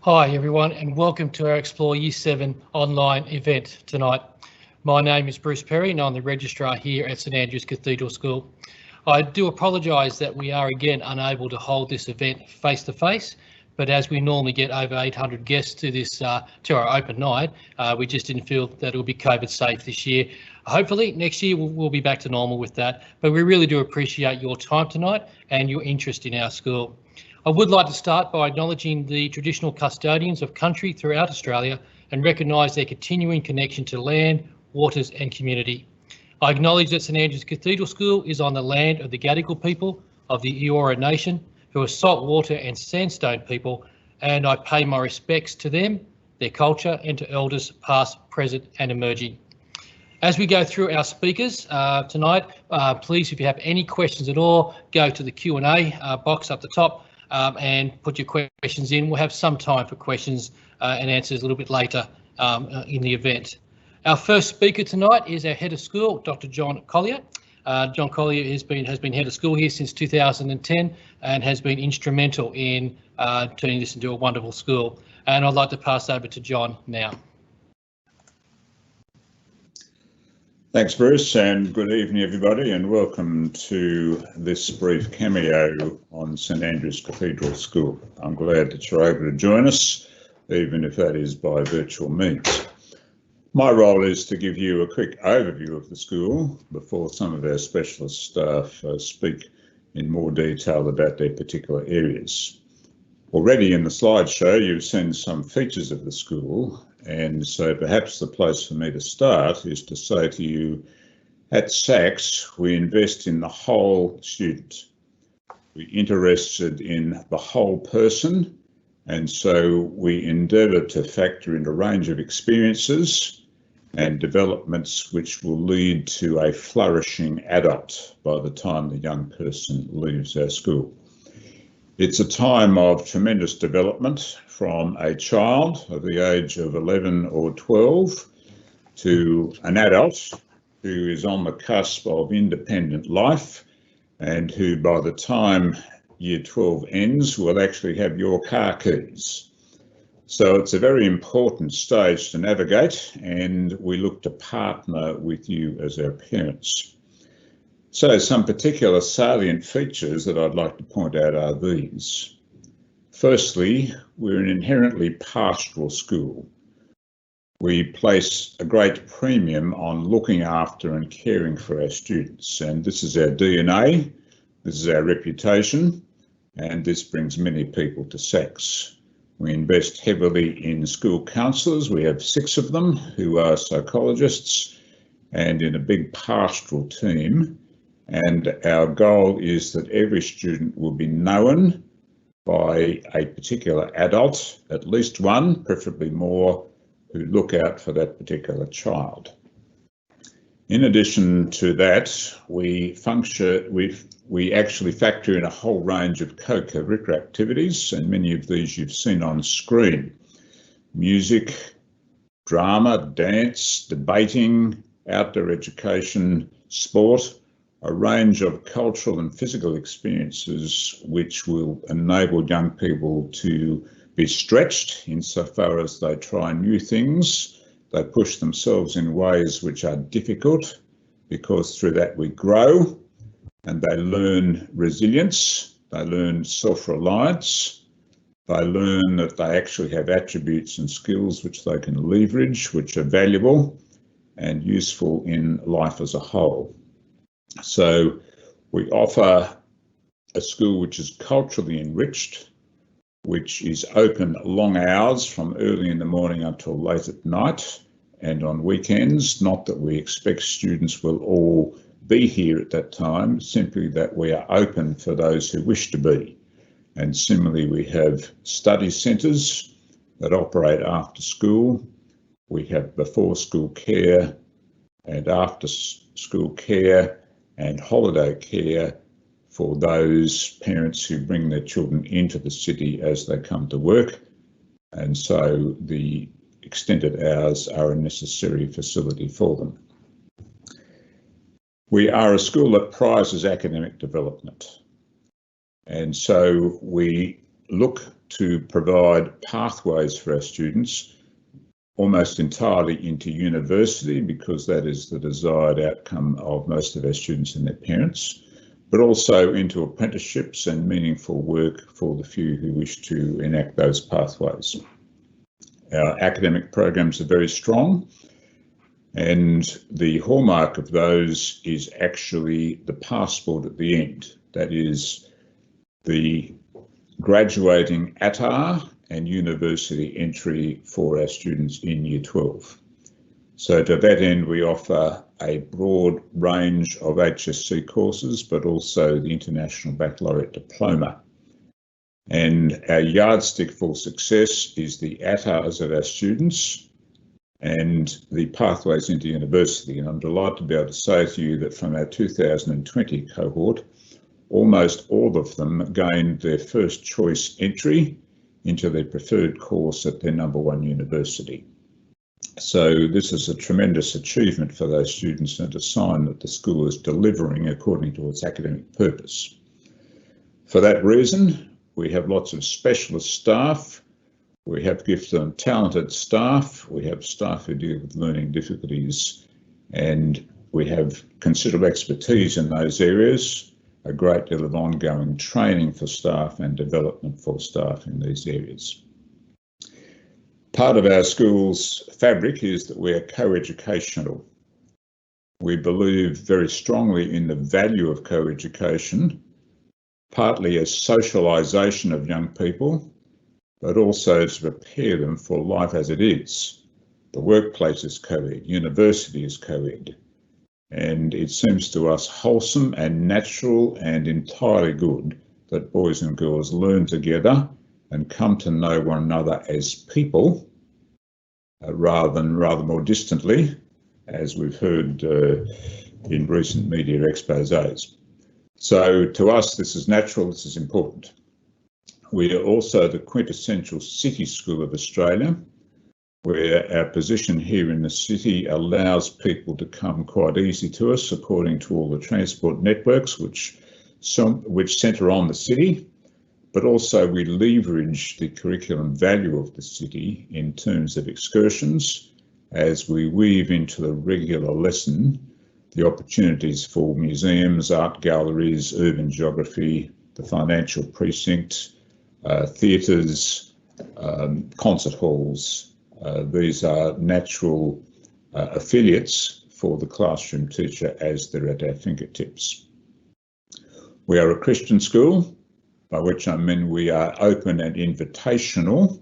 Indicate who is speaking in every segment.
Speaker 1: Hi everyone and welcome to our Explore Year 7 online event tonight. My name is Bruce Perry and I'm the Registrar here at St Andrews Cathedral School. I do apologise that we are again unable to hold this event face to face, but as we normally get over 800 guests to this to our open night, we just didn't feel that it would be COVID safe this year. Hopefully next year we'll be back to normal with that, but we really do appreciate your time tonight and your interest in our school. I would like to start by acknowledging the traditional custodians of country throughout Australia and recognise their continuing connection to land, waters and community. I acknowledge that St Andrews Cathedral School is on the land of the Gadigal people of the Eora Nation, who are saltwater and sandstone people, and I pay my respects to them, their culture and to elders past, present and emerging. As we go through our speakers tonight, please, if you have any questions at all, go to the Q&A box up the top and put your questions in. We'll have some time for questions and answers a little bit later in the event. Our first speaker tonight is our head of school, Dr. John Collier. John Collier has been head of school here since 2010 and has been instrumental in turning this into a wonderful school. And I'd like to pass over to John now.
Speaker 2: Thanks, Bruce, and good evening, everybody, and welcome to this brief cameo on St Andrews Cathedral School. I'm glad that you're able to join us, even if that is by virtual means. My role is to give you a quick overview of the school before some of our specialist staff speak in more detail about their particular areas. Already in the slideshow, you've seen some features of the school, and so perhaps the place for me to start is to say to you, at SACS, we invest in the whole student. We're interested in the whole person, and so we endeavour to factor in a range of experiences and developments which will lead to a flourishing adult by the time the young person leaves our school. It's a time of tremendous development from a child of the age of 11 or 12 to an adult who is on the cusp of independent life and who by the time year 12 ends will actually have your car keys. So it's a very important stage to navigate, and we look to partner with you as our parents. So some particular salient features that I'd like to point out are these. Firstly, we're an inherently pastoral school. We place a great premium on looking after and caring for our students, and this is our DNA, this is our reputation, and this brings many people to SACS. We invest heavily in school counsellors. We have 6 of them who are psychologists, and in a big pastoral team. And our goal is that every student will be known by a particular adult, at least one, preferably more, who look out for that particular child. In addition to that, we actually factor in a whole range of co-curricular activities, and many of these you've seen on screen. Music, drama, dance, debating, outdoor education, sport, a range of cultural and physical experiences which will enable young people to be stretched insofar as they try new things. They push themselves in ways which are difficult because through that we grow, and they learn resilience, they learn self-reliance, they learn that they actually have attributes and skills which they can leverage, which are valuable and useful in life as a whole. So we offer a school which is culturally enriched, which is open long hours from early in the morning until late at night and on weekends. Not that we expect students will all be here at that time, simply that we are open for those who wish to be. And similarly, we have study centres that operate after school. We have before school care and after school care and holiday care for those parents who bring their children into the city as they come to work. And so the extended hours are a necessary facility for them. We are a school that prizes academic development. And so we look to provide pathways for our students almost entirely into university, because that is the desired outcome of most of our students and their parents, but also into apprenticeships and meaningful work for the few who wish to enact those pathways. Our academic programs are very strong, and the hallmark of those is actually the passport at the end. That is the graduating ATAR and university entry for our students in Year 12. So to that end, we offer a broad range of HSC courses, but also the International Baccalaureate Diploma. And our yardstick for success is the ATARs of our students and the pathways into university. And I'm delighted to be able to say to you that from our 2020 cohort, almost all of them gained their first choice entry into their preferred course at their #1 university. So this is a tremendous achievement for those students and a sign that the school is delivering according to its academic purpose. For that reason, we have lots of specialist staff. We have gifted and talented staff. We have staff who deal with learning difficulties, and we have considerable expertise in those areas, a great deal of ongoing training for staff and development for staff in these areas. Part of our school's fabric is that we are co-educational. We believe very strongly in the value of co-education, partly as socialisation of young people, but also to prepare them for life as it is. The workplace is co-ed, university is co-ed, and it seems to us wholesome and natural and entirely good that boys and girls learn together and come to know one another as people, rather more distantly, as we've heard in recent media exposés. So to us, this is natural, this is important. We are also the quintessential city school of Australia, where our position here in the city allows people to come quite easy to us according to all the transport networks which centre on the city, but also we leverage the curriculum value of the city in terms of excursions as we weave into the regular lesson the opportunities for museums, art galleries, urban geography, the financial precinct, theatres, concert halls. These are natural affiliates for the classroom teacher as they're at our fingertips. We are a Christian school, by which I mean we are open and invitational.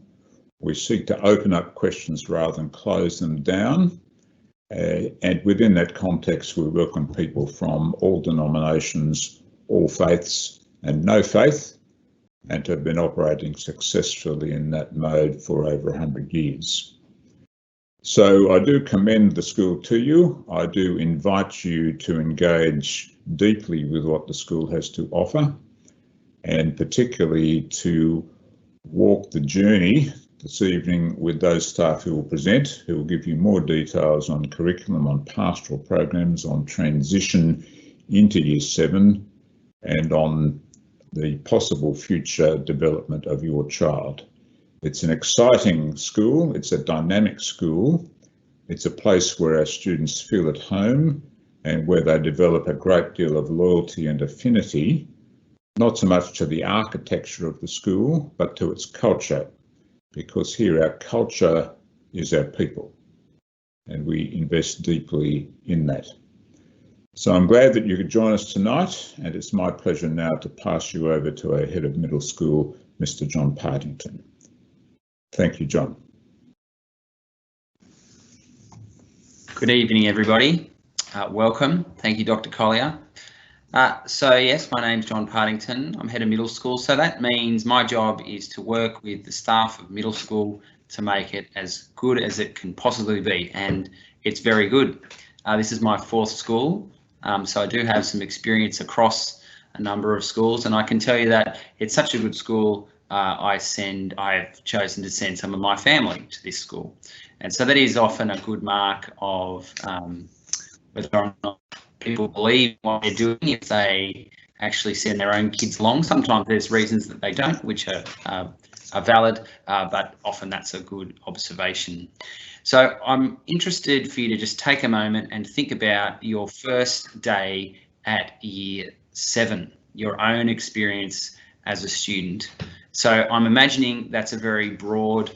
Speaker 2: We seek to open up questions rather than close them down. And within that context, we welcome people from all denominations, all faiths and no faith, and to have been operating successfully in that mode for over 100 years. So I do commend the school to you. I do invite you to engage deeply with what the school has to offer, and particularly to walk the journey this evening with those staff who will present, who will give you more details on curriculum, on pastoral programs, on transition into Year 7, and on the possible future development of your child. It's an exciting school, it's a dynamic school, it's a place where our students feel at home and where they develop a great deal of loyalty and affinity, not so much to the architecture of the school, but to its culture, because here our culture is our people, and we invest deeply in that. So I'm glad that you could join us tonight, and it's my pleasure now to pass you over to our Head of Middle School, Mr. John Partington. Thank you, John.
Speaker 3: Good evening, everybody. Welcome. Thank you, Dr. Collier. So yes, my name's John Partington. I'm Head of Middle School. So that means my job is to work with the staff of middle school to make it as good as it can possibly be, and it's very good. This is my 4th school, so I do have some experience across a number of schools, and I can tell you that it's such a good school. I've chosen to send some of my family to this school, and so that is often a good mark of whether or not people believe what they're doing if they actually send their own kids along. Sometimes there's reasons that they don't, which are valid, but often that's a good observation. So I'm interested for you to just take a moment and think about your first day at Year 7, your own experience as a student. So I'm imagining that's a very broad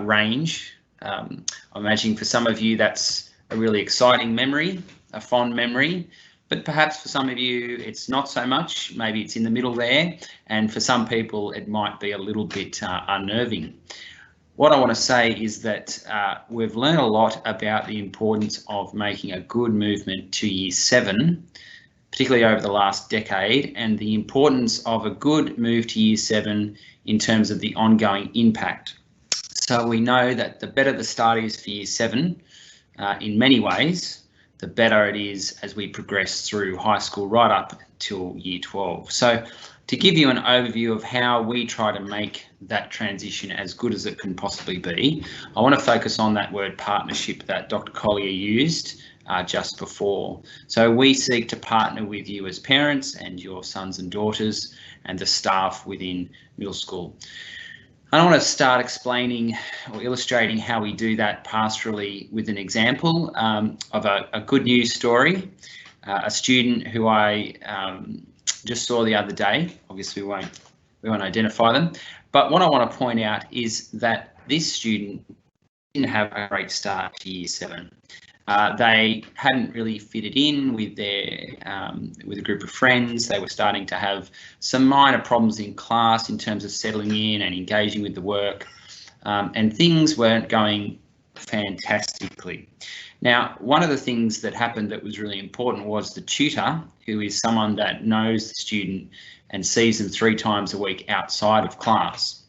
Speaker 3: range. I'm imagining for some of you that's a really exciting memory, a fond memory, but perhaps for some of you it's not so much. Maybe it's in the middle there, and for some people it might be a little bit unnerving. What I want to say is that we've learned a lot about the importance of making a good movement to Year 7, particularly over the last decade, and the importance of a good move to Year 7 in terms of the ongoing impact. So we know that the better the start is for Year 7, in many ways, the better it is as we progress through high school right up till Year 12. So to give you an overview of how we try to make that transition as good as it can possibly be, I want to focus on that word partnership that Dr. Collier used just before. So we seek to partner with you as parents and your sons and daughters and the staff within middle school. I want to start explaining or illustrating how we do that pastorally with an example of a good news story. A student who I just saw the other day. Obviously, we won't identify them. But what I want to point out is that this student didn't have a great start to Year 7. They hadn't really fitted in with with a group of friends. They were starting to have some minor problems in class in terms of settling in and engaging with the work, and things weren't going fantastically. Now, one of the things that happened that was really important was the tutor, who is someone that knows the student and sees them 3 times a week outside of class,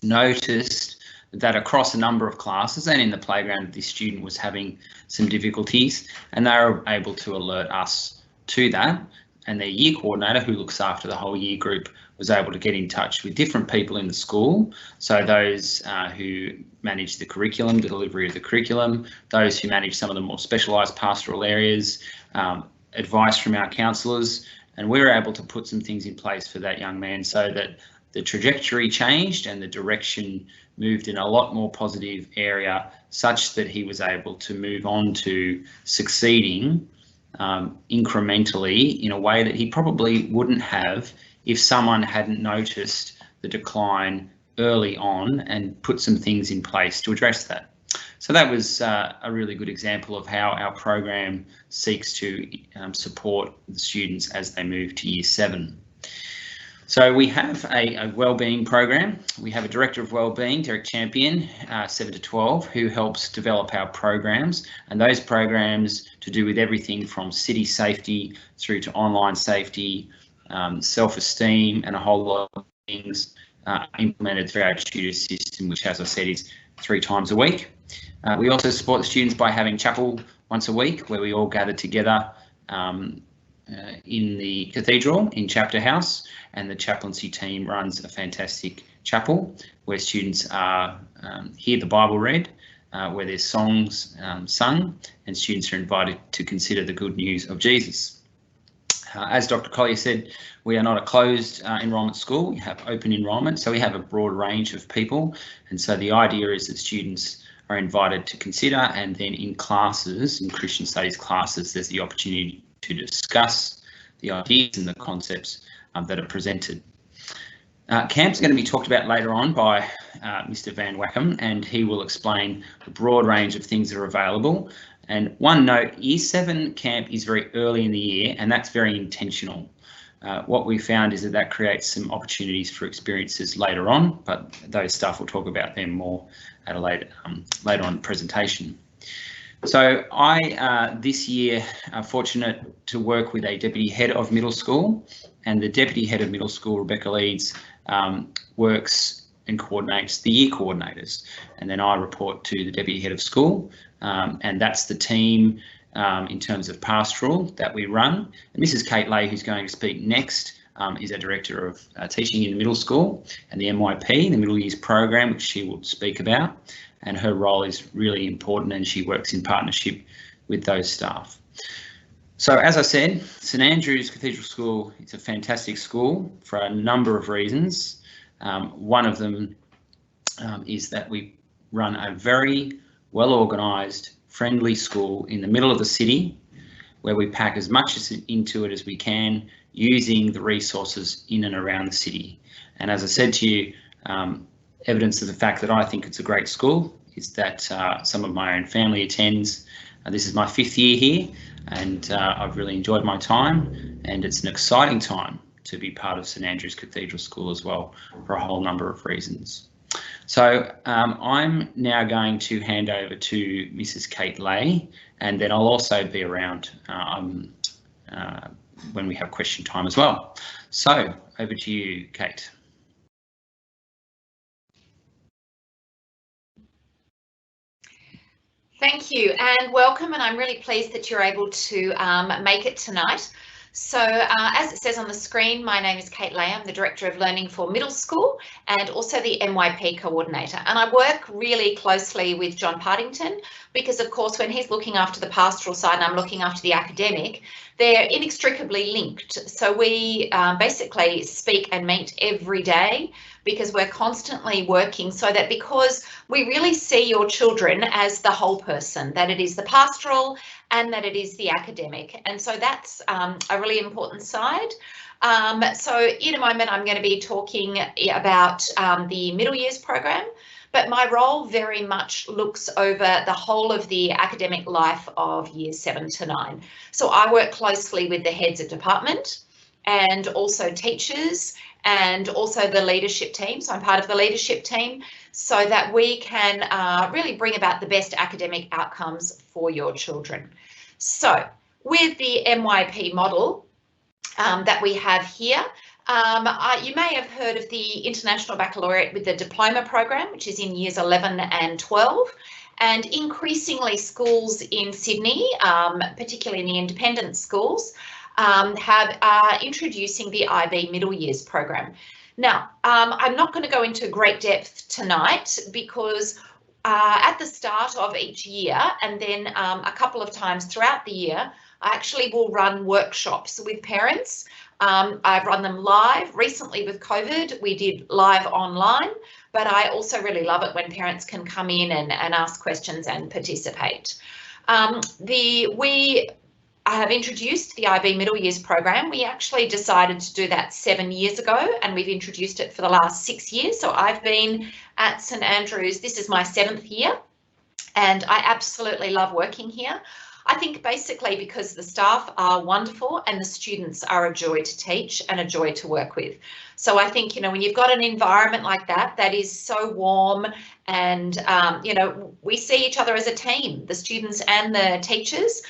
Speaker 3: noticed that across a number of classes and in the playground, this student was having some difficulties, and they were able to alert us to that. And their year coordinator, who looks after the whole year group, was able to get in touch with different people in the school. So those who manage the curriculum, the delivery of the curriculum, those who manage some of the more specialised pastoral areas, advice from our counsellors, and we were able to put some things in place for that young man so that the trajectory changed and the direction moved in a lot more positive area, such that he was able to move on to succeeding incrementally in a way that he probably wouldn't have if someone hadn't noticed the decline early on and put some things in place to address that. So that was a really good example of how our program seeks to support the students as they move to Year 7. So we have a wellbeing program. We have a Director of Wellbeing, Derek Champion, 7 to 12, who helps develop our programs, and those programs to do with everything from city safety through to online safety, self-esteem, and a whole lot of things implemented through our tutor system, which, as I said, is 3 times a week. We also support the students by having chapel once a week, where we all gather together in the cathedral in Chapter House, and the chaplaincy team runs a fantastic chapel where students hear the Bible read, where there's songs sung, and students are invited to consider the good news of Jesus. As Dr. Collier said, we are not a closed enrolment school. We have open enrolment, so we have a broad range of people, and so the idea is that students are invited to consider, and then in classes, in Christian Studies classes, there's the opportunity to discuss the ideas and the concepts that are presented. Camp's going to be talked about later on by Mr. Van Wackham, and he will explain the broad range of things that are available. And one note, Year 7 camp is very early in the year, and that's very intentional. What we found is that creates some opportunities for experiences later on, but those staff will talk about them more at a later on presentation. So I, this year, are fortunate to work with a Deputy Head of Middle School, and the Deputy Head of Middle School, Rebecca Leeds, works and coordinates the year coordinators. And then I report to the Deputy Head of School, and that's the team in terms of pastoral that we run. And Mrs. Kate Lay, who's going to speak next, is our Director of Teaching in the Middle School and the MYP, the Middle Years Program, which she will speak about. And her role is really important, and she works in partnership with those staff. So as I said, St Andrews Cathedral School is a fantastic school for a number of reasons. One of them is that we run a very well organised, friendly school in the middle of the city, where we pack as much into it as we can, using the resources in and around the city. And as I said to you, evidence of the fact that I think it's a great school is that some of my own family attends. This is my 5th year here, and I've really enjoyed my time, and it's an exciting time to be part of St Andrews Cathedral School as well, for a whole number of reasons. So I'm now going to hand over to Mrs. Kate Lay, and then I'll also be around when we have question time as well. So over to you, Kate.
Speaker 4: Thank you and welcome, and I'm really pleased that you're able to make it tonight. So as it says on the screen, my name is Kate Lay. I'm the Director of Learning for Middle School and also the MYP Coordinator. And I work really closely with John Partington because, of course, when he's looking after the pastoral side and I'm looking after the academic, they're inextricably linked. So we basically speak and meet every day because we're constantly working so that, because we really see your children as the whole person, that it is the pastoral and that it is the academic. And so that's a really important side. So in a moment, I'm going to be talking about the middle years program, but my role very much looks over the whole of the academic life of years 7 to 9. So I work closely with the heads of department and also teachers and also the leadership team. So I'm part of the leadership team so that we can really bring about the best academic outcomes for your children. So with the MYP model that we have here, you may have heard of the International Baccalaureate with the Diploma program, which is in years 11 and 12. And increasingly schools in Sydney, particularly in the independent schools, are introducing the IB Middle Years program. Now, I'm not going to go into great depth tonight because at the start of each year and then a couple of times throughout the year, I actually will run workshops with parents. I've run them live. Recently with COVID, we did live online, but I also really love it when parents can come in and ask questions and participate. I have introduced the IB Middle Years program. We actually decided to do that 7 years ago, and we've introduced it for the last 6 years. So I've been at St Andrews, this is my 7th year, and I absolutely love working here. I think basically because the staff are wonderful and the students are a joy to teach and a joy to work with. So I think, you know, when you've got an environment like that, that is so warm and, you know, we see each other as a team, the students and the teachers,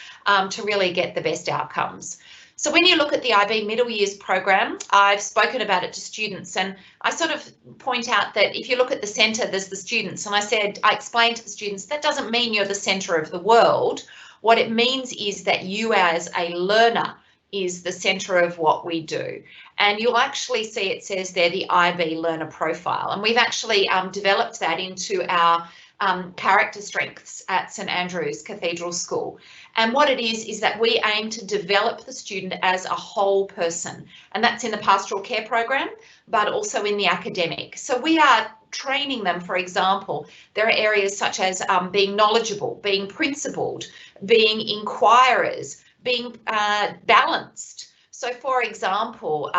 Speaker 4: to really get the best outcomes. So when you look at the IB Middle Years program, I've spoken about it to students, and I sort of point out that if you look at the centre, there's the students. And I explained to the students, that doesn't mean you're the centre of the world. What it means is that you as a learner is the centre of what we do. And you'll actually see it says there the IB learner profile. And we've actually developed that into our character strengths at St Andrews Cathedral School. And what it is that we aim to develop the student as a whole person. And that's in the pastoral care program, but also in the academic. So we are training them, for example, there are areas such as being knowledgeable, being principled, being inquirers, being balanced. So for example,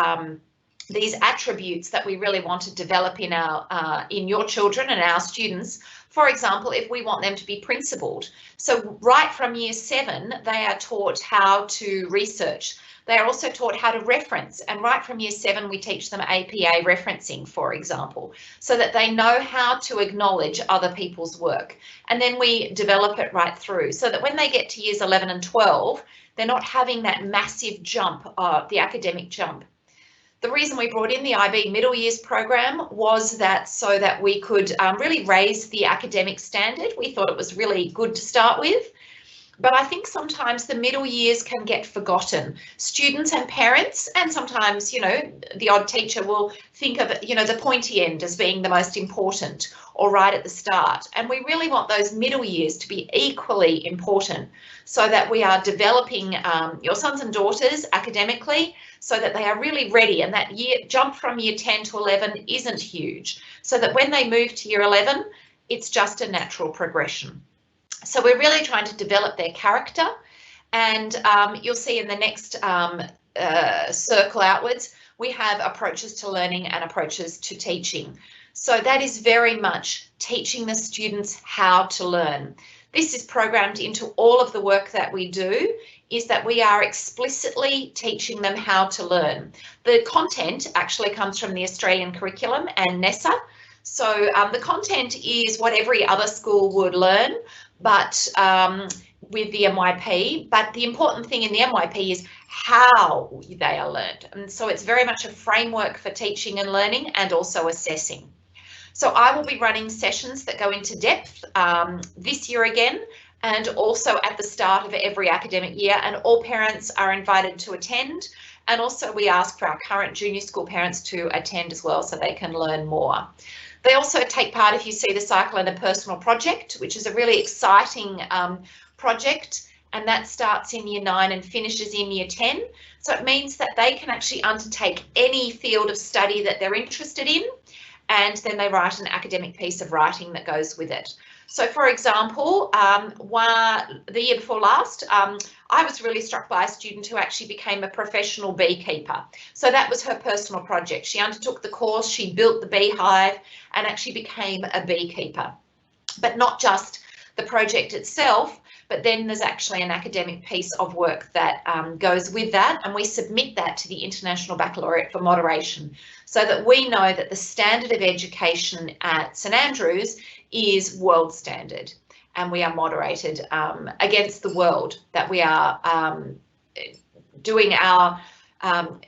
Speaker 4: these attributes that we really want to develop in your children and our students. For example, if we want them to be principled. So right from year 7, they are taught how to research. They are also taught how to reference, and right from year 7 we teach them APA referencing, for example, so that they know how to acknowledge other people's work. And then we develop it right through so that when they get to years 11 and 12, they're not having that massive jump, the academic jump. The reason we brought in the IB Middle Years program was that so that we could really raise the academic standard. We thought it was really good to start with. But I think sometimes the middle years can get forgotten. Students and parents, and sometimes, you know, the odd teacher will think of, you know, the pointy end as being the most important, or right at the start. And we really want those middle years to be equally important, so that we are developing your sons and daughters academically, so that they are really ready, and that jump from year 10 to 11 isn't huge, so that when they move to year 11, it's just a natural progression. So we're really trying to develop their character, and you'll see in the next circle outwards, we have approaches to learning and approaches to teaching. So that is very much teaching the students how to learn. This is programmed into all of the work that we do, is that we are explicitly teaching them how to learn. The content actually comes from the Australian curriculum and NESA. So the content is what every other school would learn, but with the MYP. But the important thing in the MYP is how they are learned. And so it's very much a framework for teaching and learning, and also assessing. So I will be running sessions that go into depth this year again, and also at the start of every academic year, and all parents are invited to attend. And also we ask for our current junior school parents to attend as well, so they can learn more. They also take part, if you see the cycle, in a personal project, which is a really exciting project, and that starts in year 9 and finishes in year 10. So it means that they can actually undertake any field of study that they're interested in, and then they write an academic piece of writing that goes with it. So for example, the year before last, I was really struck by a student who actually became a professional beekeeper. So that was her personal project. She undertook the course, she built the beehive, and actually became a beekeeper. But not just the project itself, but then there's actually an academic piece of work that goes with that, and we submit that to the International Baccalaureate for moderation, so that we know that the standard of education at St Andrews is world standard, and we are moderated against the world, that we are doing our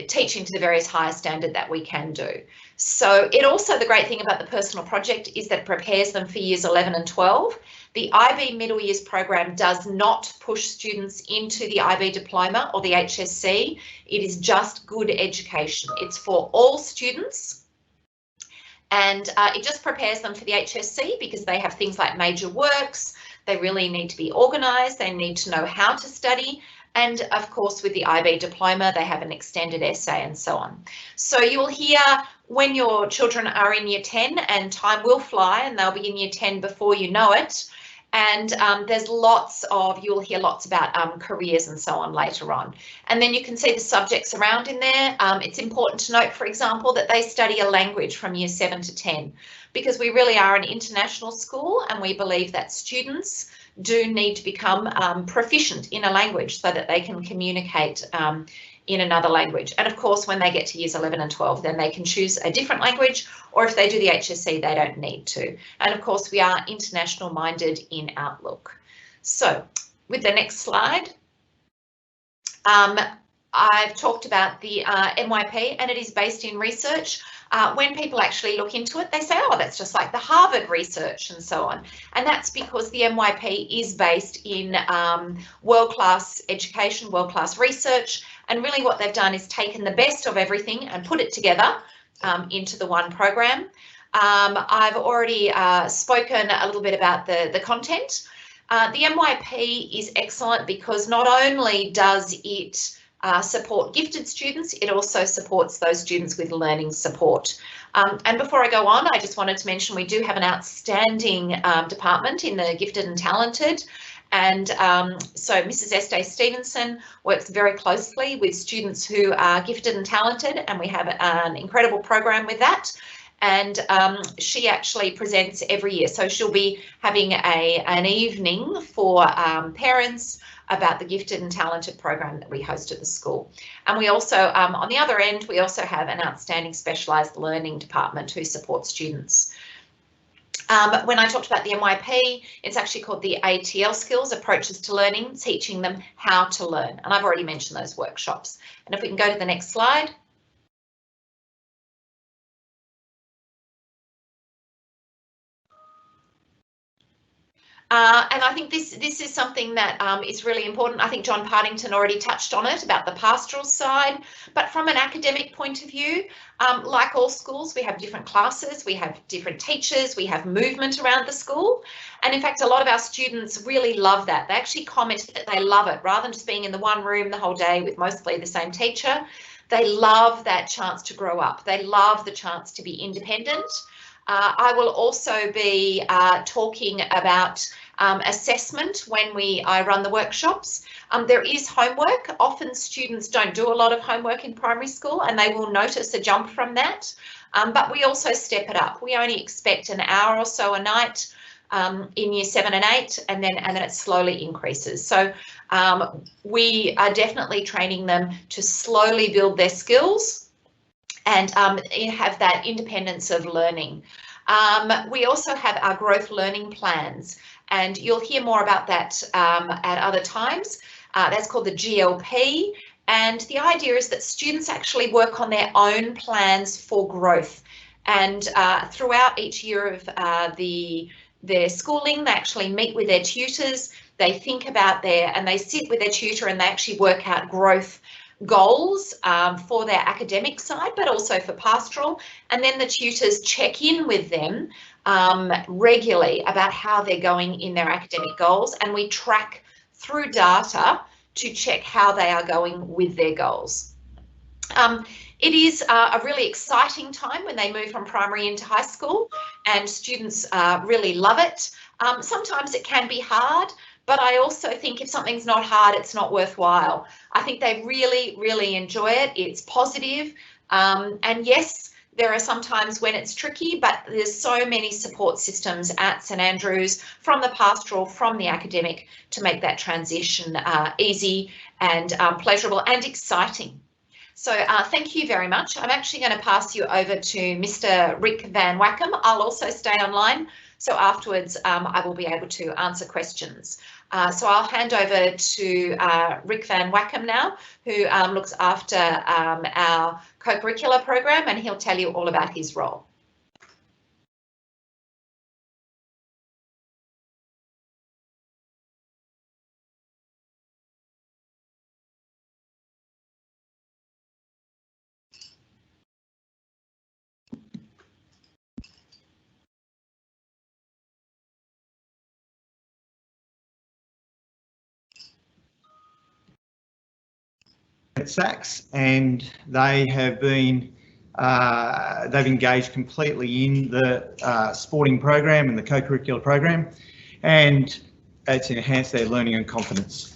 Speaker 4: teaching to the various higher standard that we can do. So it also, the great thing about the personal project is that it prepares them for years 11 and 12. The IB Middle Years program does not push students into the IB diploma or the HSC. It is just good education. It's for all students, and it just prepares them for the HSC, because they have things like major works. They really need to be organised. They need to know how to study. And of course, with the IB diploma, they have an extended essay and so on. So you'll hear when your children are in year 10, and time will fly, and they'll be in year 10 before you know it. And there's you'll hear lots about careers and so on later on. And then you can see the subjects around in there. It's important to note, for example, that they study a language from year 7 to 10, because we really are an international school, and we believe that students do need to become proficient in a language so that they can communicate in another language. And of course, when they get to years 11 and 12, then they can choose a different language, or if they do the HSC, they don't need to. And of course, we are international minded in outlook. So with the next slide, I've talked about the MYP, and it is based in research. When people actually look into it, they say, oh, that's just like the Harvard research and so on. And that's because the MYP is based in world-class education, world-class research. And really what they've done is taken the best of everything and put it together into the one program. I've already spoken a little bit about the content. The MYP is excellent because not only does it support gifted students, it also supports those students with learning support. And before I go on, I just wanted to mention we do have an outstanding department in the gifted and talented. And so Mrs. Estee Stevenson works very closely with students who are gifted and talented, and we have an incredible program with that. And she actually presents every year. So she'll be having an evening for parents about the gifted and talented program that we host at the school. And we also, on the other end, we also have an outstanding specialised learning department who supports students. When I talked about the MYP, it's actually called the ATL skills, approaches to learning, teaching them how to learn. And I've already mentioned those workshops. And if we can go to the next slide. And I think this is something that is really important. I think John Partington already touched on it about the pastoral side, but from an academic point of view, like all schools, we have different classes, we have different teachers, we have movement around the school. And in fact, a lot of our students really love that. They actually comment that they love it rather than just being in the one room the whole day with mostly the same teacher. They love that chance to grow up. They love the chance to be independent. I will also be talking about assessment when I run the workshops. There is homework. Often students don't do a lot of homework in primary school and they will notice a jump from that. But we also step it up. We only expect an hour or so a night in year 7 and 8, and then it slowly increases. So we are definitely training them to slowly build their skills and have that independence of learning. We also have our growth learning plans, and you'll hear more about that at other times. That's called the GLP, and the idea is that students actually work on their own plans for growth. And throughout each year of their schooling, they actually meet with their tutors, they think about and they sit with their tutor and they actually work out growth goals for their academic side, but also for pastoral. And then the tutors check in with them regularly about how they're going in their academic goals. And we track through data to check how they are going with their goals. It is a really exciting time when they move from primary into high school, and students really love it. Sometimes it can be hard, but I also think if something's not hard, it's not worthwhile. I think they really, really enjoy it. It's positive. And yes, there are some times when it's tricky, but there's so many support systems at St Andrews, from the pastoral, from the academic, to make that transition easy and pleasurable and exciting. So thank you very much. I'm actually going to pass you over to Mr. Rick Van Wackham. I'll also stay online, so afterwards I will be able to answer questions. So I'll hand over to Rick Van Wackham now, who looks after our co-curricular program, and he'll tell you all about his role.
Speaker 5: At SACS, and they have been they've engaged completely in the sporting program and the co-curricular program, and it's enhanced their learning and confidence.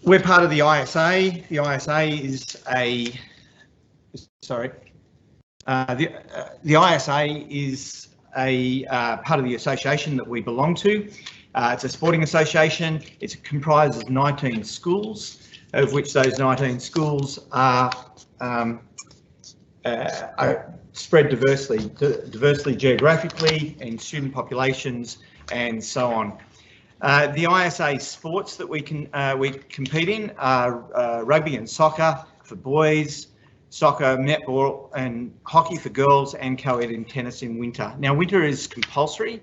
Speaker 5: We're part of the ISA. The ISA is the ISA is a part of the association that we belong to. It's a sporting association. It comprises 19 schools, of which those 19 schools are spread diversely geographically in student populations and so on. The ISA sports that we compete in are rugby and soccer for boys, soccer, netball and hockey for girls, and co-ed in tennis in winter. Now, winter is compulsory.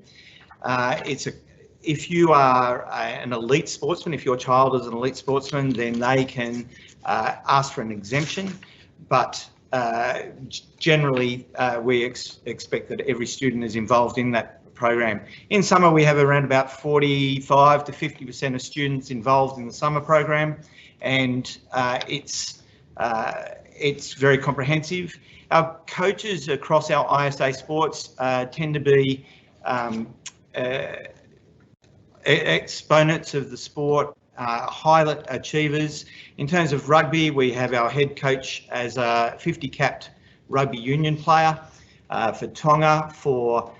Speaker 5: If you are an elite sportsman, if your child is an elite sportsman, then they can ask for an exemption. But generally, we expect that every student is involved in that program. In summer, we have around about 45 to 50% of students involved in the summer program, and it's very comprehensive. Our coaches across our ISA sports tend to be exponents of the sport, high achievers. In terms of rugby, we have our head coach as a 50-capped rugby union player. For Tonga, for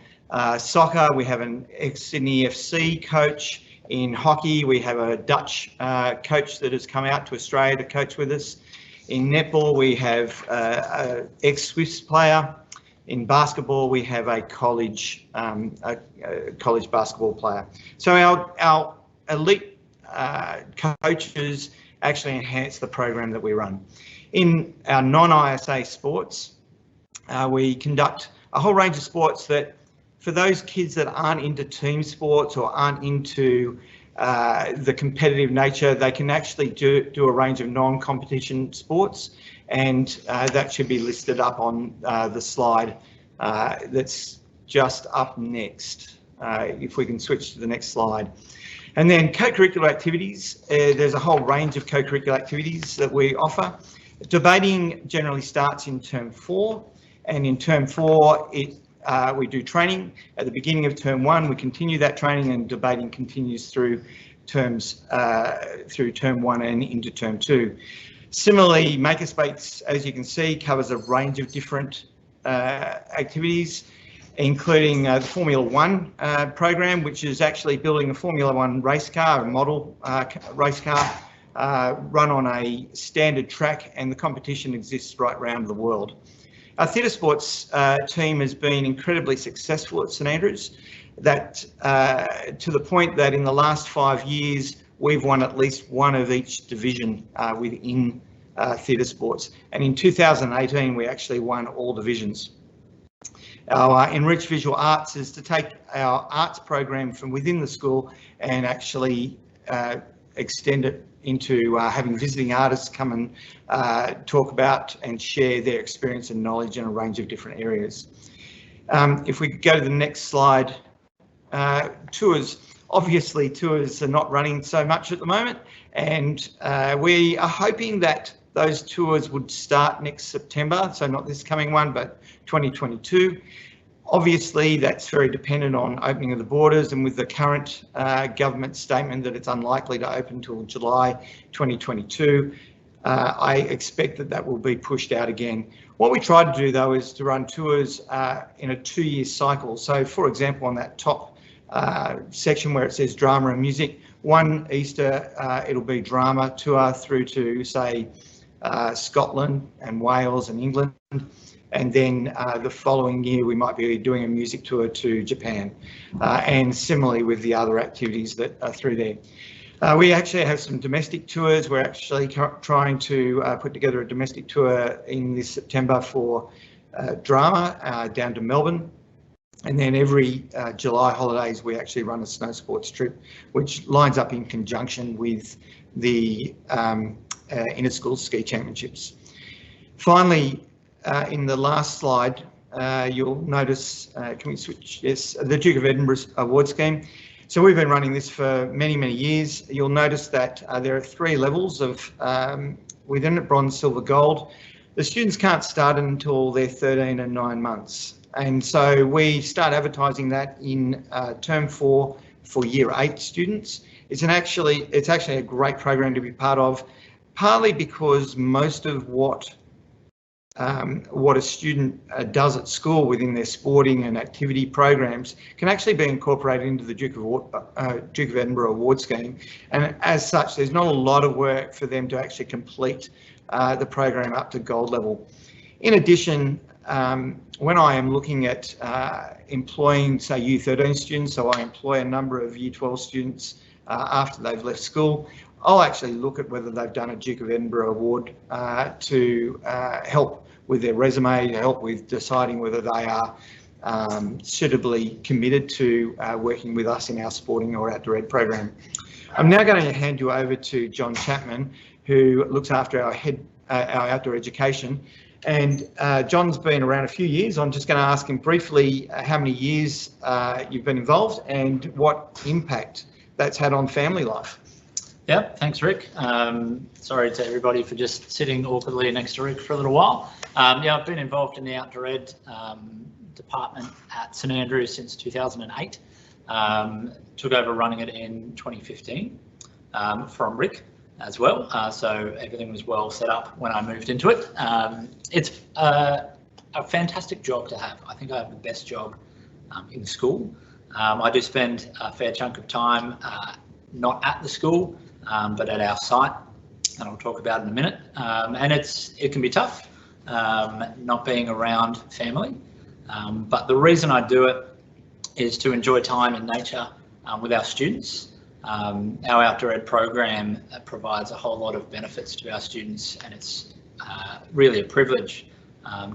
Speaker 5: soccer, we have an ex-Sydney FC coach. In hockey, we have a Dutch coach that has come out to Australia to coach with us. In netball, we have an ex-Swiss player. In basketball, we have a college basketball player. So our elite coaches actually enhance the program that we run. In our non-ISA sports, we conduct a whole range of sports that for those kids that aren't into team sports or aren't into the competitive nature, they can actually do a range of non-competition sports, and that should be listed up on the slide that's just up next. If we can switch to the next slide. And then co-curricular activities, there's a whole range of co-curricular activities that we offer. Debating generally starts in term 4, and in term 4 we do training. At the beginning of term 1 we continue that training, and debating continues through term 1 and into term 2. Similarly, Makerspace, as you can see, covers a range of different activities, including the Formula One program, which is actually building a Formula One race car, a model race car, run on a standard track, and the competition exists right around the world. Our theatre sports team has been incredibly successful at St Andrews, that to the point that in the last 5 years we've won at least one of each division within theatre sports, and in 2018 we actually won all divisions. Our Enrich Visual Arts is to take our arts program from within the school and actually extend it into having visiting artists come and talk about and share their experience and knowledge in a range of different areas. If we go to the next slide, tours. Obviously tours are not running so much at the moment, and we are hoping that those tours would start next September, so not this coming one, but 2022. Obviously, that's very dependent on opening of the borders, and with the current government statement that it's unlikely to open until July 2022, I expect that that will be pushed out again. What we try to do, though, is to run tours in a 2-year cycle. So, for example, on that top section where it says drama and music, one Easter it'll be drama tour through to, say, Scotland and Wales and England, and then the following year we might be doing a music tour to Japan, and similarly with the other activities that are through there. We actually have some domestic tours. We're actually trying to put together a domestic tour in this September for drama down to Melbourne, and then every July holidays we actually run a snow sports trip, which lines up in conjunction with the Inter-School Ski Championships. Finally, in the last slide, you'll notice, can we switch? Yes, the Duke of Edinburgh's award scheme. So we've been running this for many, many years. You'll notice that there are 3 levels of within it: bronze, silver, gold. The students can't start until they're 13 and 9 months. And so we start advertising that in term 4 for year 8 students. It's actually a great program to be part of, partly because most of what a student does at school within their sporting and activity programs can actually be incorporated into the Duke of Edinburgh award scheme, and as such there's not a lot of work for them to actually complete the program up to gold level. In addition, when I am looking at employing, say, Year 13 students, so I employ a number of Year 12 students after they've left school, I'll actually look at whether they've done a Duke of Edinburgh award to help with their resume, to help with deciding whether they are suitably committed to working with us in our sporting or outdoor ed program. I'm now going to hand you over to John Chapman, who looks after our outdoor education. And John's been around a few years. I'm just going to ask him briefly how many years you've been involved and what impact that's had on family life.
Speaker 6: Yeah, thanks, Rick. Sorry to everybody for just sitting awkwardly next to Rick for a little while. Yeah, I've been involved in the outdoor ed department at St Andrews since 2008. Took over running it in 2015 from Rick as well. So everything was well set up when I moved into it. It's a fantastic job to have. I think I have the best job in school. I do spend a fair chunk of time not at the school, but at our site, and I'll talk about it in a minute. And it can be tough not being around family, but the reason I do it is to enjoy time in nature with our students. Our outdoor ed program provides a whole lot of benefits to our students, and it's really a privilege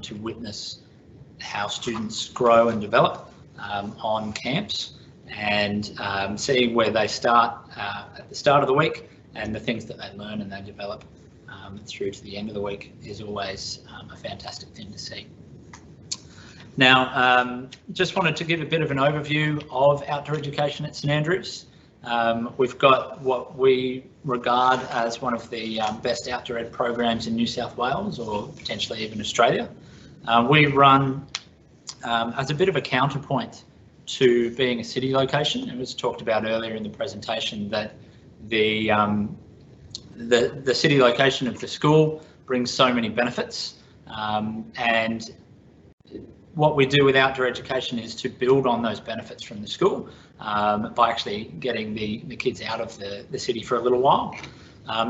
Speaker 6: to witness how students grow and develop on camps and seeing where they start at the start of the week and the things that they learn and they develop through to the end of the week is always a fantastic thing to see. Now, just wanted to give a bit of an overview of outdoor education at St Andrews. We've got what we regard as one of the best outdoor ed programs in New South Wales or potentially even Australia. We run as a bit of a counterpoint to being a city location. It was talked about earlier in the presentation that the city location of the school brings so many benefits, and what we do with outdoor education is to build on those benefits from the school by actually getting the kids out of the city for a little while.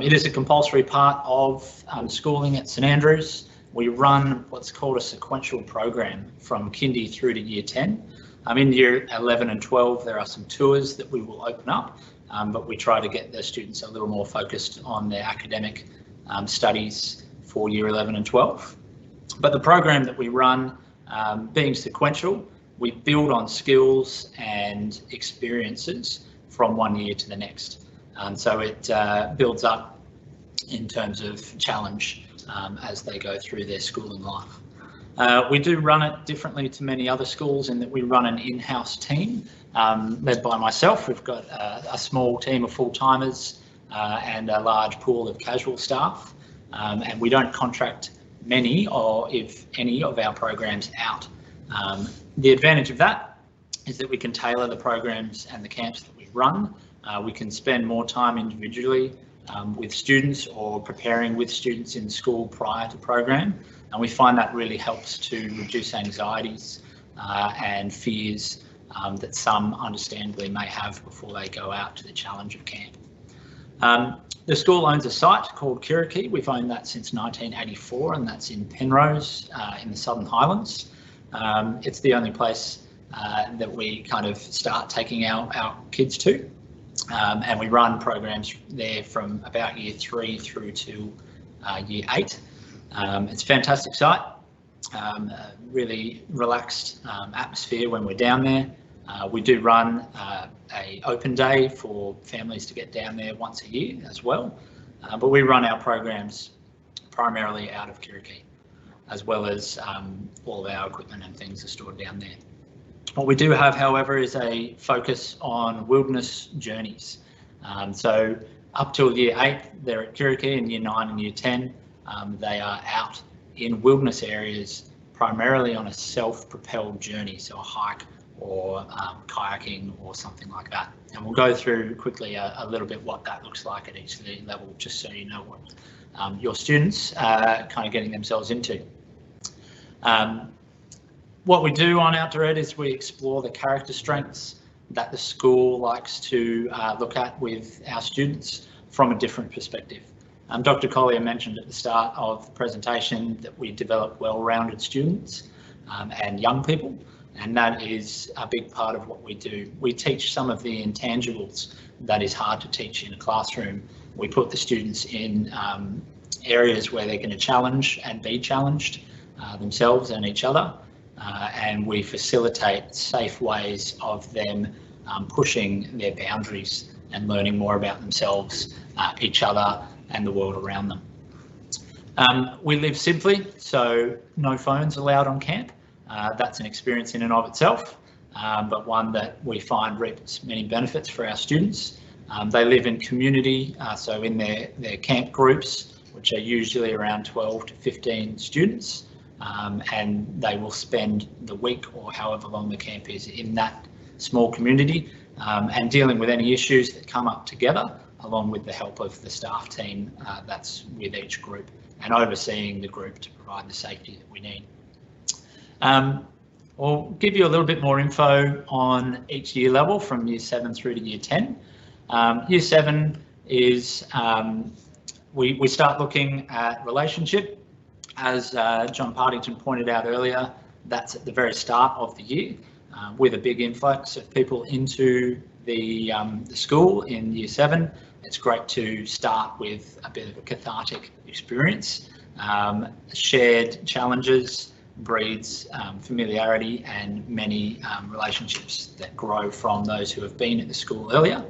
Speaker 6: It is a compulsory part of schooling at St Andrews. We run what's called a sequential program from kindy through to year 10. In year 11 and 12 there are some tours that we will open up, but we try to get the students a little more focused on their academic studies for year 11 and 12. But the program that we run, being sequential, we build on skills and experiences from one year to the next. So it builds up in terms of challenge as they go through their schooling life. We do run it differently to many other schools in that we run an in-house team led by myself. We've got a small team of full-timers and a large pool of casual staff, and we don't contract many or if any of our programs out. The advantage of that is that we can tailor the programs and the camps that we run. We can spend more time individually with students or preparing with students in school prior to program, and we find that really helps to reduce anxieties and fears that some understandably may have before they go out to the challenge of camp. The school owns a site called Kirrikee. We've owned that since 1984, and that's in Penrose in the Southern Highlands. It's the only place that we kind of start taking our kids to, and we run programs there from about year 3 through to year 8. It's a fantastic site, really relaxed atmosphere when we're down there. We do run a open day for families to get down there once a year as well, but we run our programs primarily out of Kirrikee, as well as all of our equipment and things are stored down there. What we do have, however, is a focus on wilderness journeys. So up till year 8, they're at Kirrikee, and year 9 and year 10, they are out in wilderness areas, primarily on a self-propelled journey, so a hike or kayaking or something like that. And we'll go through quickly a little bit what that looks like at each level, just so you know what your students are kind of getting themselves into. What we do on Outdoor Ed is we explore the character strengths that the school likes to look at with our students from a different perspective. Dr. Collier mentioned at the start of the presentation that we develop well-rounded students and young people, and that is a big part of what we do. We teach some of the intangibles that is hard to teach in a classroom. We put the students in areas where they're going to challenge and be challenged themselves and each other, and we facilitate safe ways of them pushing their boundaries and learning more about themselves, each other and the world around them. We live simply, so no phones allowed on camp. That's an experience in and of itself, but one that we find reaps many benefits for our students. They live in community, so in their camp groups, which are usually around 12 to 15 students, and they will spend the week or however long the camp is in that small community and dealing with any issues that come up together, along with the help of the staff team that's with each group and overseeing the group to provide the safety that we need. I'll give you a little bit more info on each year level from year 7 through to year 10. Year 7 is we start looking at relationship. As John Partington pointed out earlier, that's at the very start of the year with a big influx of people into the school in year 7. It's great to start with a bit of a cathartic experience, shared challenges breeds familiarity and many relationships that grow from those who have been at the school earlier.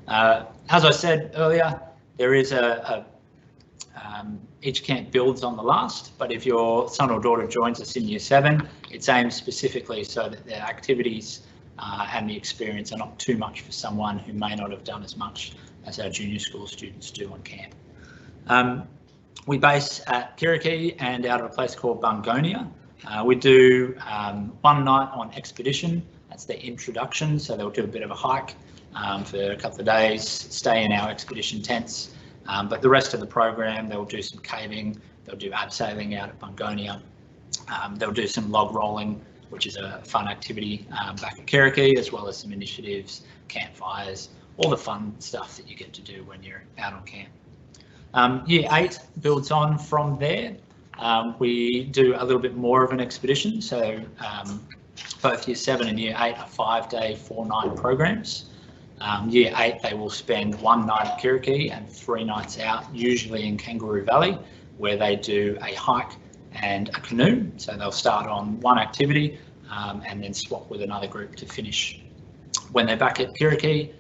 Speaker 6: As I said earlier, there is each camp builds on the last, but if your son or daughter joins us in Year 7, it's aimed specifically so that their activities and the experience are not too much for someone who may not have done as much as our junior school students do on camp. We base at Kirrikee and out of a place called Bungonia. We do one night on expedition, that's the introduction, so they'll do a bit of a hike for a couple of days, stay in our expedition tents, but the rest of the program they'll do some caving, they'll do abseiling out at Bungonia, they'll do some log rolling, which is a fun activity back at Kirrikee, as well as some initiatives, campfires, all the fun stuff that you get to do when you're out on camp. Year 8 builds on from there. We do a little bit more of an expedition, so both Year 7 and Year 8 are 5-day, 4-night programs. Year 8 they will spend 1 night at Kirrikee and 3 nights out, usually in Kangaroo Valley, where they do a hike and a canoe. So they'll start on one activity and then swap with another group to finish. When they're back at Kirrikee,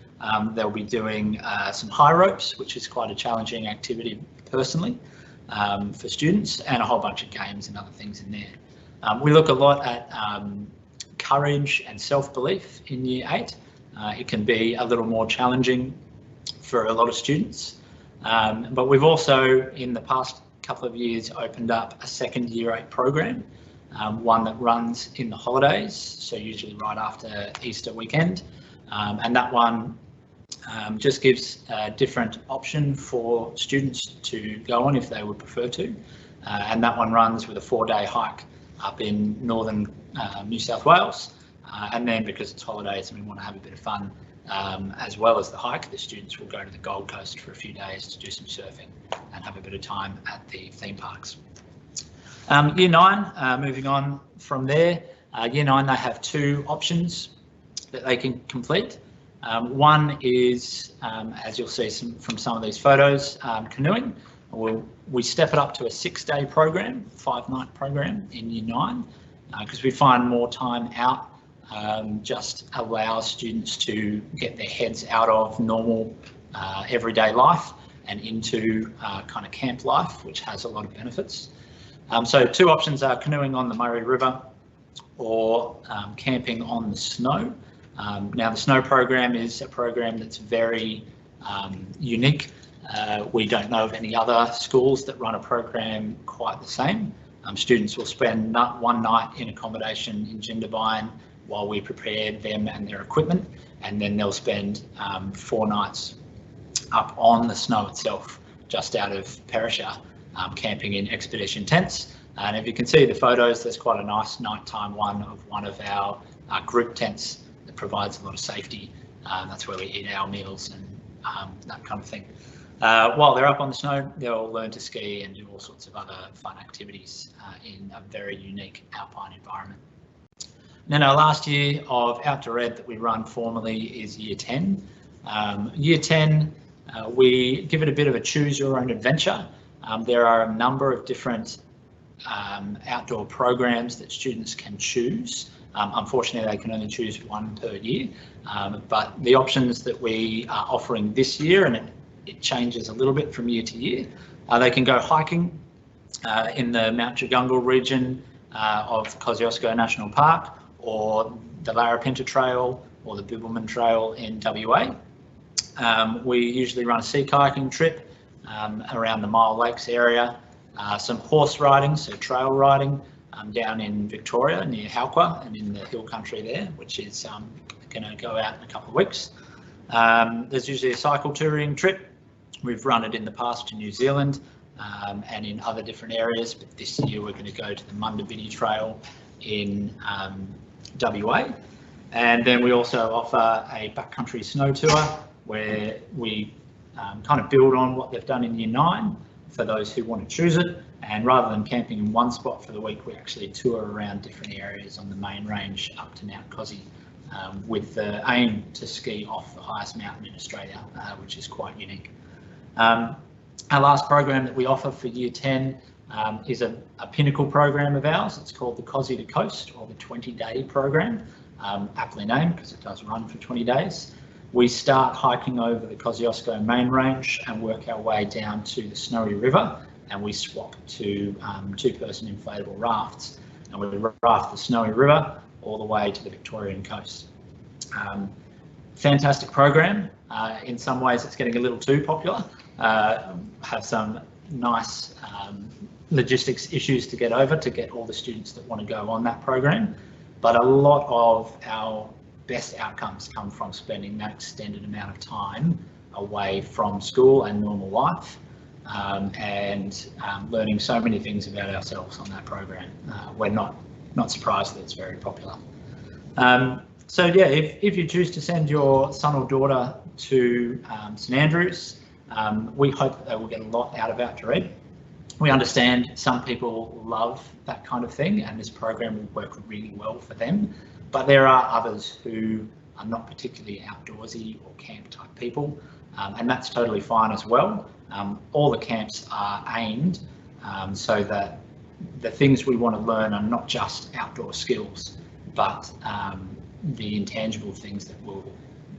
Speaker 6: they'll be doing some high ropes, which is quite a challenging activity personally for students, and a whole bunch of games and other things in there. We look a lot at courage and self-belief in Year 8. It can be a little more challenging for a lot of students, but we've also in the past couple of years opened up a second Year 8 program, one that runs in the holidays, so usually right after Easter weekend, and that one just gives a different option for students to go on if they would prefer to, and that one runs with a 4-day hike up in northern New South Wales, and then because it's holidays and we want to have a bit of fun, as well as the hike, the students will go to the Gold Coast for a few days to do some surfing and have a bit of time at the theme parks. Year 9, moving on from there, Year 9 they have 2 options that they can complete. One is, as you'll see from some of these photos, canoeing. We step it up to a 6-day program, 5-night program in Year 9, because we find more time out just allows students to get their heads out of normal everyday life and into kind of camp life, which has a lot of benefits. So 2 options are canoeing on the Murray River or camping on the snow. Now the snow program is a program that's very unique. We don't know of any other schools that run a program quite the same. Students will spend 1 night in accommodation in Jindabyne while we prepare them and their equipment, and then they'll spend 4 nights up on the snow itself, just out of Perisher, camping in expedition tents. And if you can see the photos, there's quite a nice nighttime one of our group tents that provides a lot of safety. That's where we eat our meals and that kind of thing. While they're up on the snow, they'll learn to ski and do all sorts of other fun activities in a very unique alpine environment. And then our last year of Outdoor Ed that we run formally is Year 10. Year 10, we give it a bit of a choose your own adventure. There are a number of different outdoor programs that students can choose. Unfortunately, they can only choose 1 per year, but the options that we are offering this year, and it changes a little bit from year to year, they can go hiking in the Mount Jagungal region of Kosciuszko National Park, or the Larapinta Trail or the Bibbulmun Trail in WA. We usually run a sea kayaking trip around the Mile Lakes area, some horse riding, so trail riding down in Victoria near Halkwa and in the hill country there, which is going to go out in a couple of weeks. There's usually a cycle touring trip. We've run it in the past to New Zealand and in other different areas, but this year we're going to go to the Mundabini Trail in WA. And then we also offer a backcountry snow tour where we kind of build on what they've done in Year 9 for those who want to choose it. And rather than camping in one spot for the week, we actually tour around different areas on the main range up to Mount Kosci, with the aim to ski off the highest mountain in Australia, which is quite unique. Our last program that we offer for Year 10 is a pinnacle program of ours. It's called the Cosi to Coast, or the 20-day program, aptly named because it does run for 20 days. We start hiking over the Kosciuszko main range and work our way down to the Snowy River, and we swap to two-person inflatable rafts, and we raft the Snowy River all the way to the Victorian coast. Fantastic program. In some ways it's getting a little too popular. Have some nice logistics issues to get over to get all the students that want to go on that program, but a lot of our best outcomes come from spending that extended amount of time away from school and normal life, and learning so many things about ourselves on that program. We're not surprised that it's very popular. So yeah, if you choose to send your son or daughter to St Andrews, we hope that they will get a lot out of Outdoor Ed. We understand some people love that kind of thing, and this program will work really well for them, but there are others who are not particularly outdoorsy or camp type people, and that's totally fine as well. All the camps are aimed so that the things we want to learn are not just outdoor skills, but the intangible things that will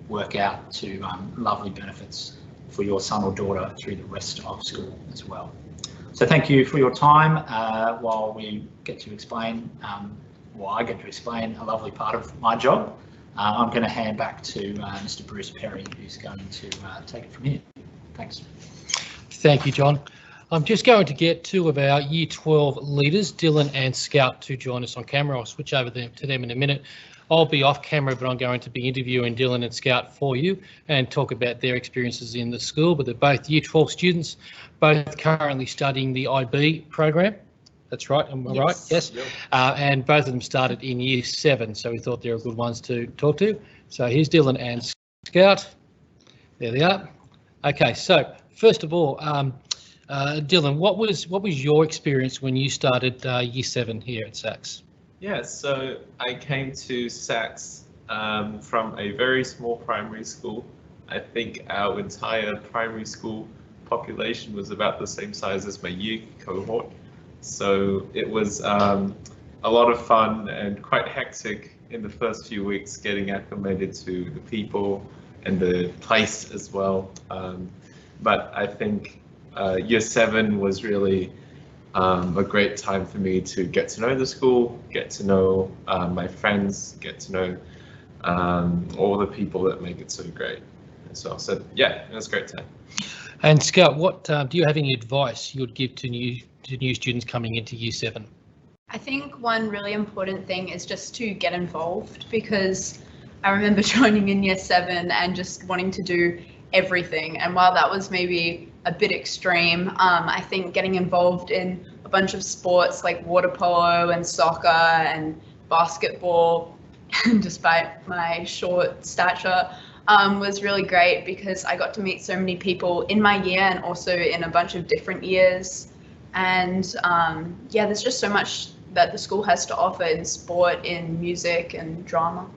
Speaker 6: work out to lovely benefits for your son or daughter through the rest of school as well. So thank you for your time while we get to explain, I get to explain a lovely part of my job. I'm going to hand back to Mr. Bruce Perry, who's going to take it from here. Thanks.
Speaker 1: Thank you, John. I'm just going to get two of our Year 12 leaders, Dylan and Scout, to join us on camera. I'll switch over to them in a minute. I'll be off camera, but I'm going to be interviewing Dylan and Scout for you and talk about their experiences in the school. But they're both Year 12 students, both currently studying the IB program. That's right, am I right? Yes. Yep. And both of them started in Year 7, so we thought they were good ones to talk to. So here's Dylan and Scout. There they are. Okay, so first of all, Dylan, what was your experience when you started Year 7 here at SACS?
Speaker 7: Yeah, so I came to SACS from a very small primary school. I think our entire primary school population was about the same size as my year cohort. So it was a lot of fun and quite hectic in the first few weeks getting acclimated to the people and the place as well. But I think Year 7 was really a great time for me to get to know the school, get to know my friends, get to know all the people that make it so great as well. So yeah, it was a great time.
Speaker 1: And Scout, what do you have any advice you would give to new students coming into Year 7?
Speaker 8: I think one really important thing is just to get involved, because I remember joining in Year 7 and just wanting to do everything. And while that was maybe a bit extreme, I think getting involved in a bunch of sports like water polo and soccer and basketball, despite my short stature, was really great, because I got to meet so many people in my year and also in a bunch of different years. And yeah, there's just so much that the school has to offer in sport, in music and drama.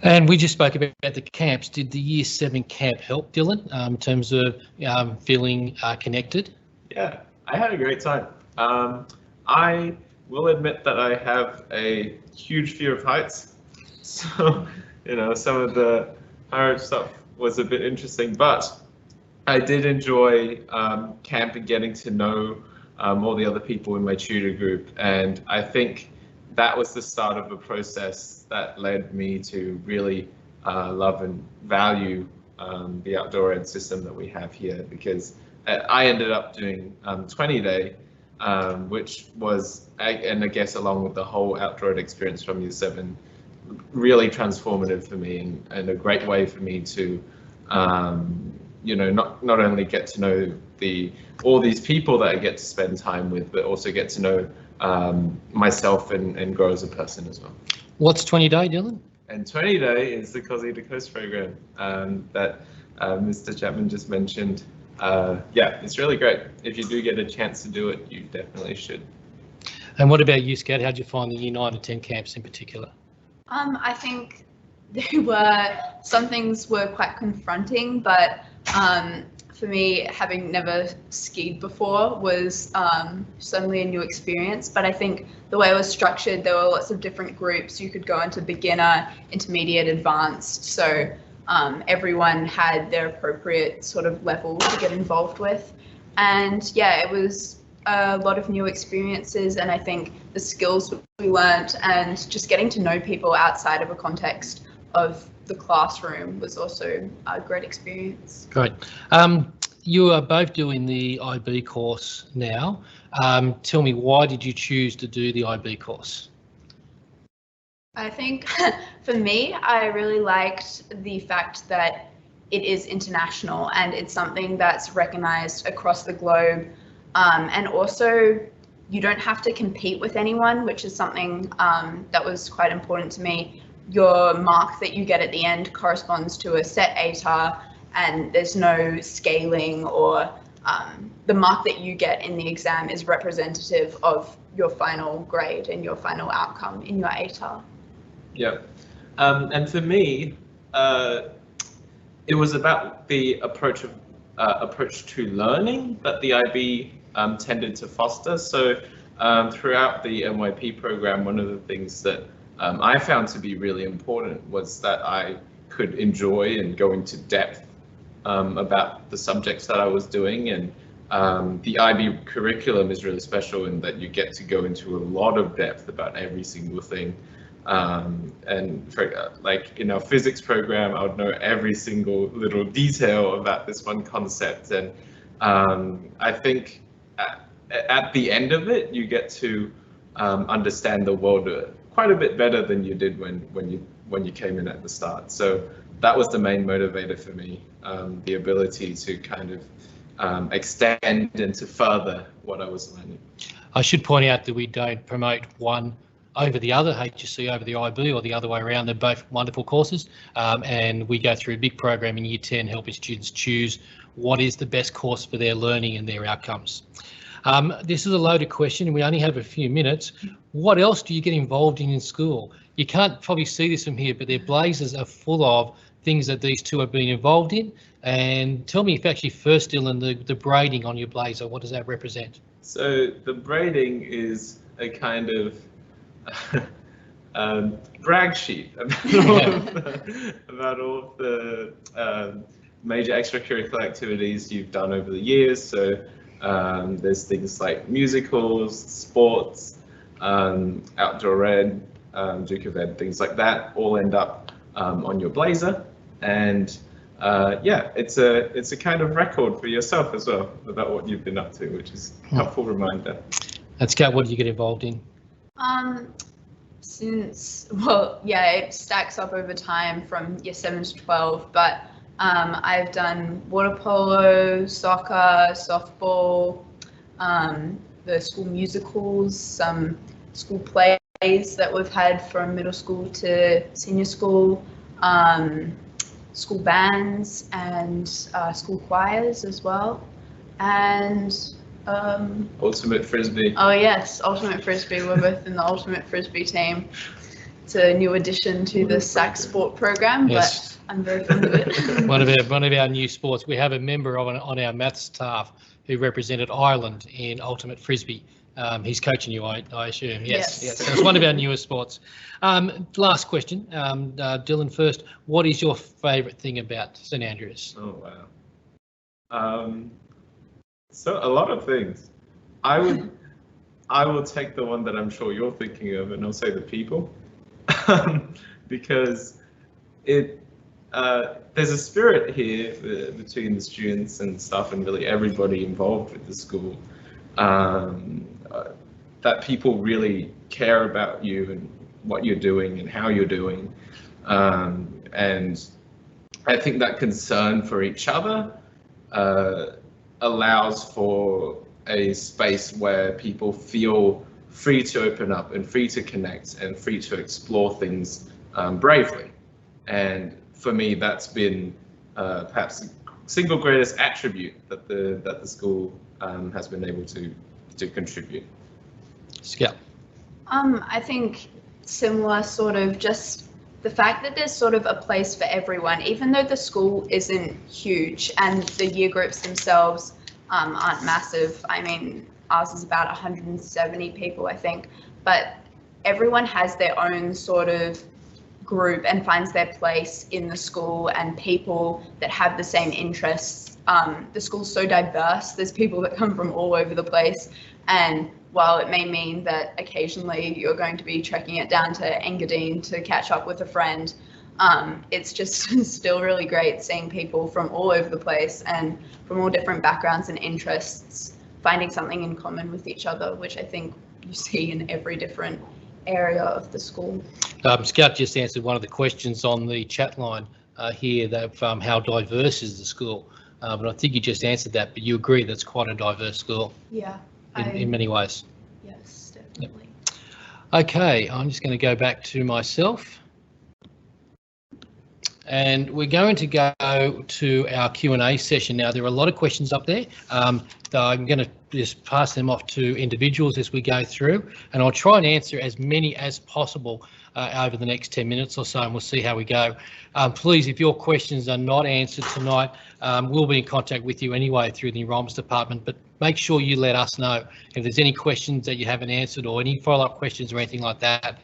Speaker 1: And we just spoke about the camps. Did the Year 7 camp help, Dylan, in terms of feeling connected?
Speaker 7: Yeah, I had a great time. I will admit that I have a huge fear of heights. So, you know, some of the higher stuff was a bit interesting, but I did enjoy camp and getting to know all the other people in my tutor group. And I think that was the start of a process that led me to really love and value the Outdoor Ed system that we have here, because I ended up doing 20-day, which was, and I guess along with the whole Outdoor Ed experience from Year 7, really transformative for me, and a great way for me to, you know, not only get to know all these people that I get to spend time with, but also get to know myself and grow as a person as well.
Speaker 1: What's 20-day, Dylan?
Speaker 7: And 20-day is the Cosi to Coast program that Mr. Chapman just mentioned. Yeah, it's really great. If you do get a chance to do it, you definitely should.
Speaker 1: And what about you, Scout? How did you find the Year 9 to 10 camps in particular?
Speaker 8: I think some things were quite confronting, but for me, having never skied before was certainly a new experience, but I think the way it was structured, there were lots of different groups. You could go into beginner, intermediate, advanced, so everyone had their appropriate sort of level to get involved with. And yeah, it was a lot of new experiences, and I think the skills we learnt and just getting to know people outside of a context of the classroom was also a great experience.
Speaker 1: Great. You are both doing the IB course now. Tell me, why did you choose to do the IB course?
Speaker 8: I think for me, I really liked the fact that it is international and it's something that's recognised across the globe. And also, you don't have to compete with anyone, which is something that was quite important to me. Your mark that you get at the end corresponds to a set ATAR, and there's no scaling, or the mark that you get in the exam is representative of your final grade and your final outcome in your ATAR.
Speaker 7: Yeah, and for me, it was about the approach to learning that the IB tended to foster. So throughout the NYP program, one of the things that I found to be really important was that I could enjoy and go into depth about the subjects that I was doing. And the IB curriculum is really special in that you get to go into a lot of depth about every single thing. And for, like in our physics program, I would know every single little detail about this one concept. And I think at the end of it, you get to understand the world quite a bit better than you did when you came in at the start. So that was the main motivator for me, the ability to kind of extend and to further what I was learning.
Speaker 1: I should point out that we don't promote one over the other, HSC over the IB, or the other way around. They're both wonderful courses, and we go through a big program in Year 10 helping students choose what is the best course for their learning and their outcomes. This is a loaded question and we only have a few minutes. What else do you get involved in school? You can't probably see this from here, but their blazers are full of things that these two have been involved in. And tell me, if actually first, Dylan, the braiding on your blazer, what does that represent?
Speaker 7: So the braiding is a kind of brag sheet about all of the major extracurricular activities you've done over the years. So there's things like musicals, sports, outdoor ed, Duke of Ed, things like that all end up on your blazer. And yeah, it's a kind of record for yourself as well about what you've been up to, which is a helpful reminder.
Speaker 1: That's Kat, what do you get involved in?
Speaker 8: Well, yeah, it stacks up over time from year 7 to 12, but I've done water polo, soccer, softball, the school musicals, some school plays that we've had from middle school to senior school, school bands and school choirs as well, and
Speaker 7: Ultimate Frisbee.
Speaker 8: Oh yes, Ultimate Frisbee. We're both in the Ultimate Frisbee team. It's a new addition to the SAC sport program,
Speaker 1: Yes.
Speaker 8: but I'm very fond of it.
Speaker 1: One of our new sports. We have a member on our maths staff who represented Ireland in Ultimate Frisbee. He's coaching you, I assume. Yes.
Speaker 8: Yes.
Speaker 1: So it's one of our newest sports. Last question, Dylan first. What is your favourite thing about St Andrews?
Speaker 7: Oh wow. So a lot of things. I will take the one that I'm sure you're thinking of, and I'll say the people, because there's a spirit here between the students and staff and really everybody involved with the school, that people really care about you and what you're doing and how you're doing, and I think that concern for each other allows for a space where people feel free to open up and free to connect and free to explore things bravely. And for me, that's been perhaps the single greatest attribute that the school has been able to contribute.
Speaker 1: Scout.
Speaker 8: I think similar, sort of just the fact that there's sort of a place for everyone, even though the school isn't huge and the year groups themselves aren't massive. I mean, ours is about 170 people, I think, but everyone has their own sort of group and finds their place in the school, and people that have the same interests. The school's so diverse. There's people that come from all over the place, and while it may mean that occasionally you're going to be trekking it down to Engadine to catch up with a friend, it's just still really great seeing people from all over the place and from all different backgrounds and interests finding something in common with each other, which I think you see in every different area of the school.
Speaker 1: Scout just answered one of the questions on the chat line here, that how diverse is the school? But I think you just answered that, but you agree that's quite a diverse school.
Speaker 8: Yeah.
Speaker 1: In many ways.
Speaker 8: Yes, definitely.
Speaker 1: Okay, I'm just going to go back to myself. And we're going to go to our Q&A session now. There are a lot of questions up there. I'm going to just pass them off to individuals as we go through, and I'll try and answer as many as possible over the next 10 minutes or so, and we'll see how we go. Please, if your questions are not answered tonight, we'll be in contact with you anyway through the Enrolments Department, but make sure you let us know if there's any questions that you haven't answered or any follow-up questions or anything like that.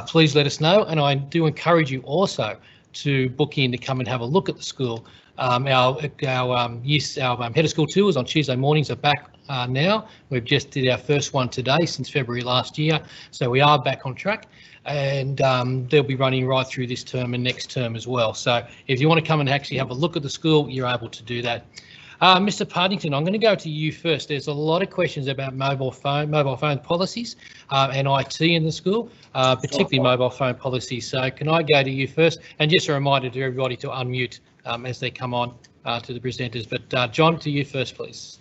Speaker 1: Please let us know, and I do encourage you also to book in to come and have a look at the school. Our head of school tours on Tuesday mornings are back now. We've just did our first one today since February last year, so we are back on track, and they'll be running right through this term and next term as well. So if you want to come and actually have a look at the school, you're able to do that. Mr. Partington, I'm going to go to you first. There's a lot of questions about mobile phone policies and IT in the school, particularly mobile phone policies. So can I go to you first? And just a reminder to everybody to unmute as they come on to the presenters. But John, to you first, please.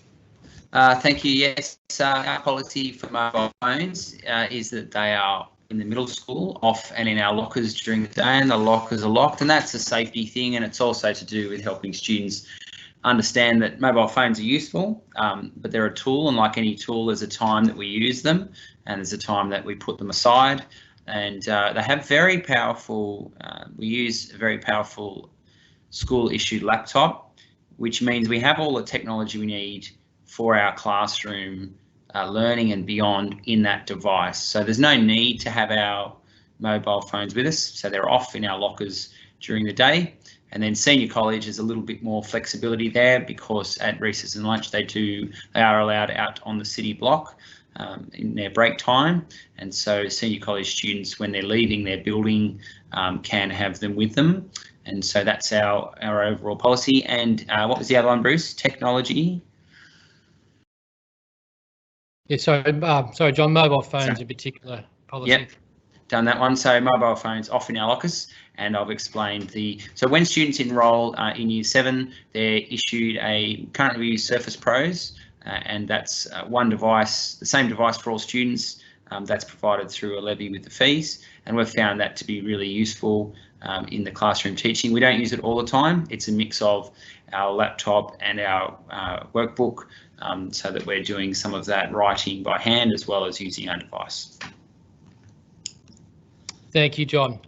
Speaker 3: Thank you. Yes, our policy for mobile phones is that they are in the middle school, off and in our lockers during the day, and the lockers are locked, and that's a safety thing, and it's also to do with helping students understand that mobile phones are useful, but they're a tool, and like any tool, there's a time that we use them and there's a time that we put them aside. And they have very powerful, we use a very powerful school issued laptop, which means we have all the technology we need for our classroom learning and beyond in that device. So there's no need to have our mobile phones with us. So they're off in our lockers during the day. And then senior college is a little bit more flexibility there, because at recess and lunch they are allowed out on the city block in their break time. And so senior college students, when they're leaving their building, can have them with them. And so that's our overall policy. And what was the other one, Bruce? Technology? Yeah,
Speaker 1: sorry, John, mobile phones in particular policy.
Speaker 3: Yep. Done that one. So mobile phones off in our lockers, and I've explained so when students enrol in year 7, they're issued currently we use Surface Pros, and that's one device, the same device for all students. That's provided through a levy with the fees, and we've found that to be really useful in the classroom teaching. We don't use it all the time. It's a mix of our laptop and our workbook, so that we're doing some of that writing by hand as well as using our device.
Speaker 1: Thank you, John.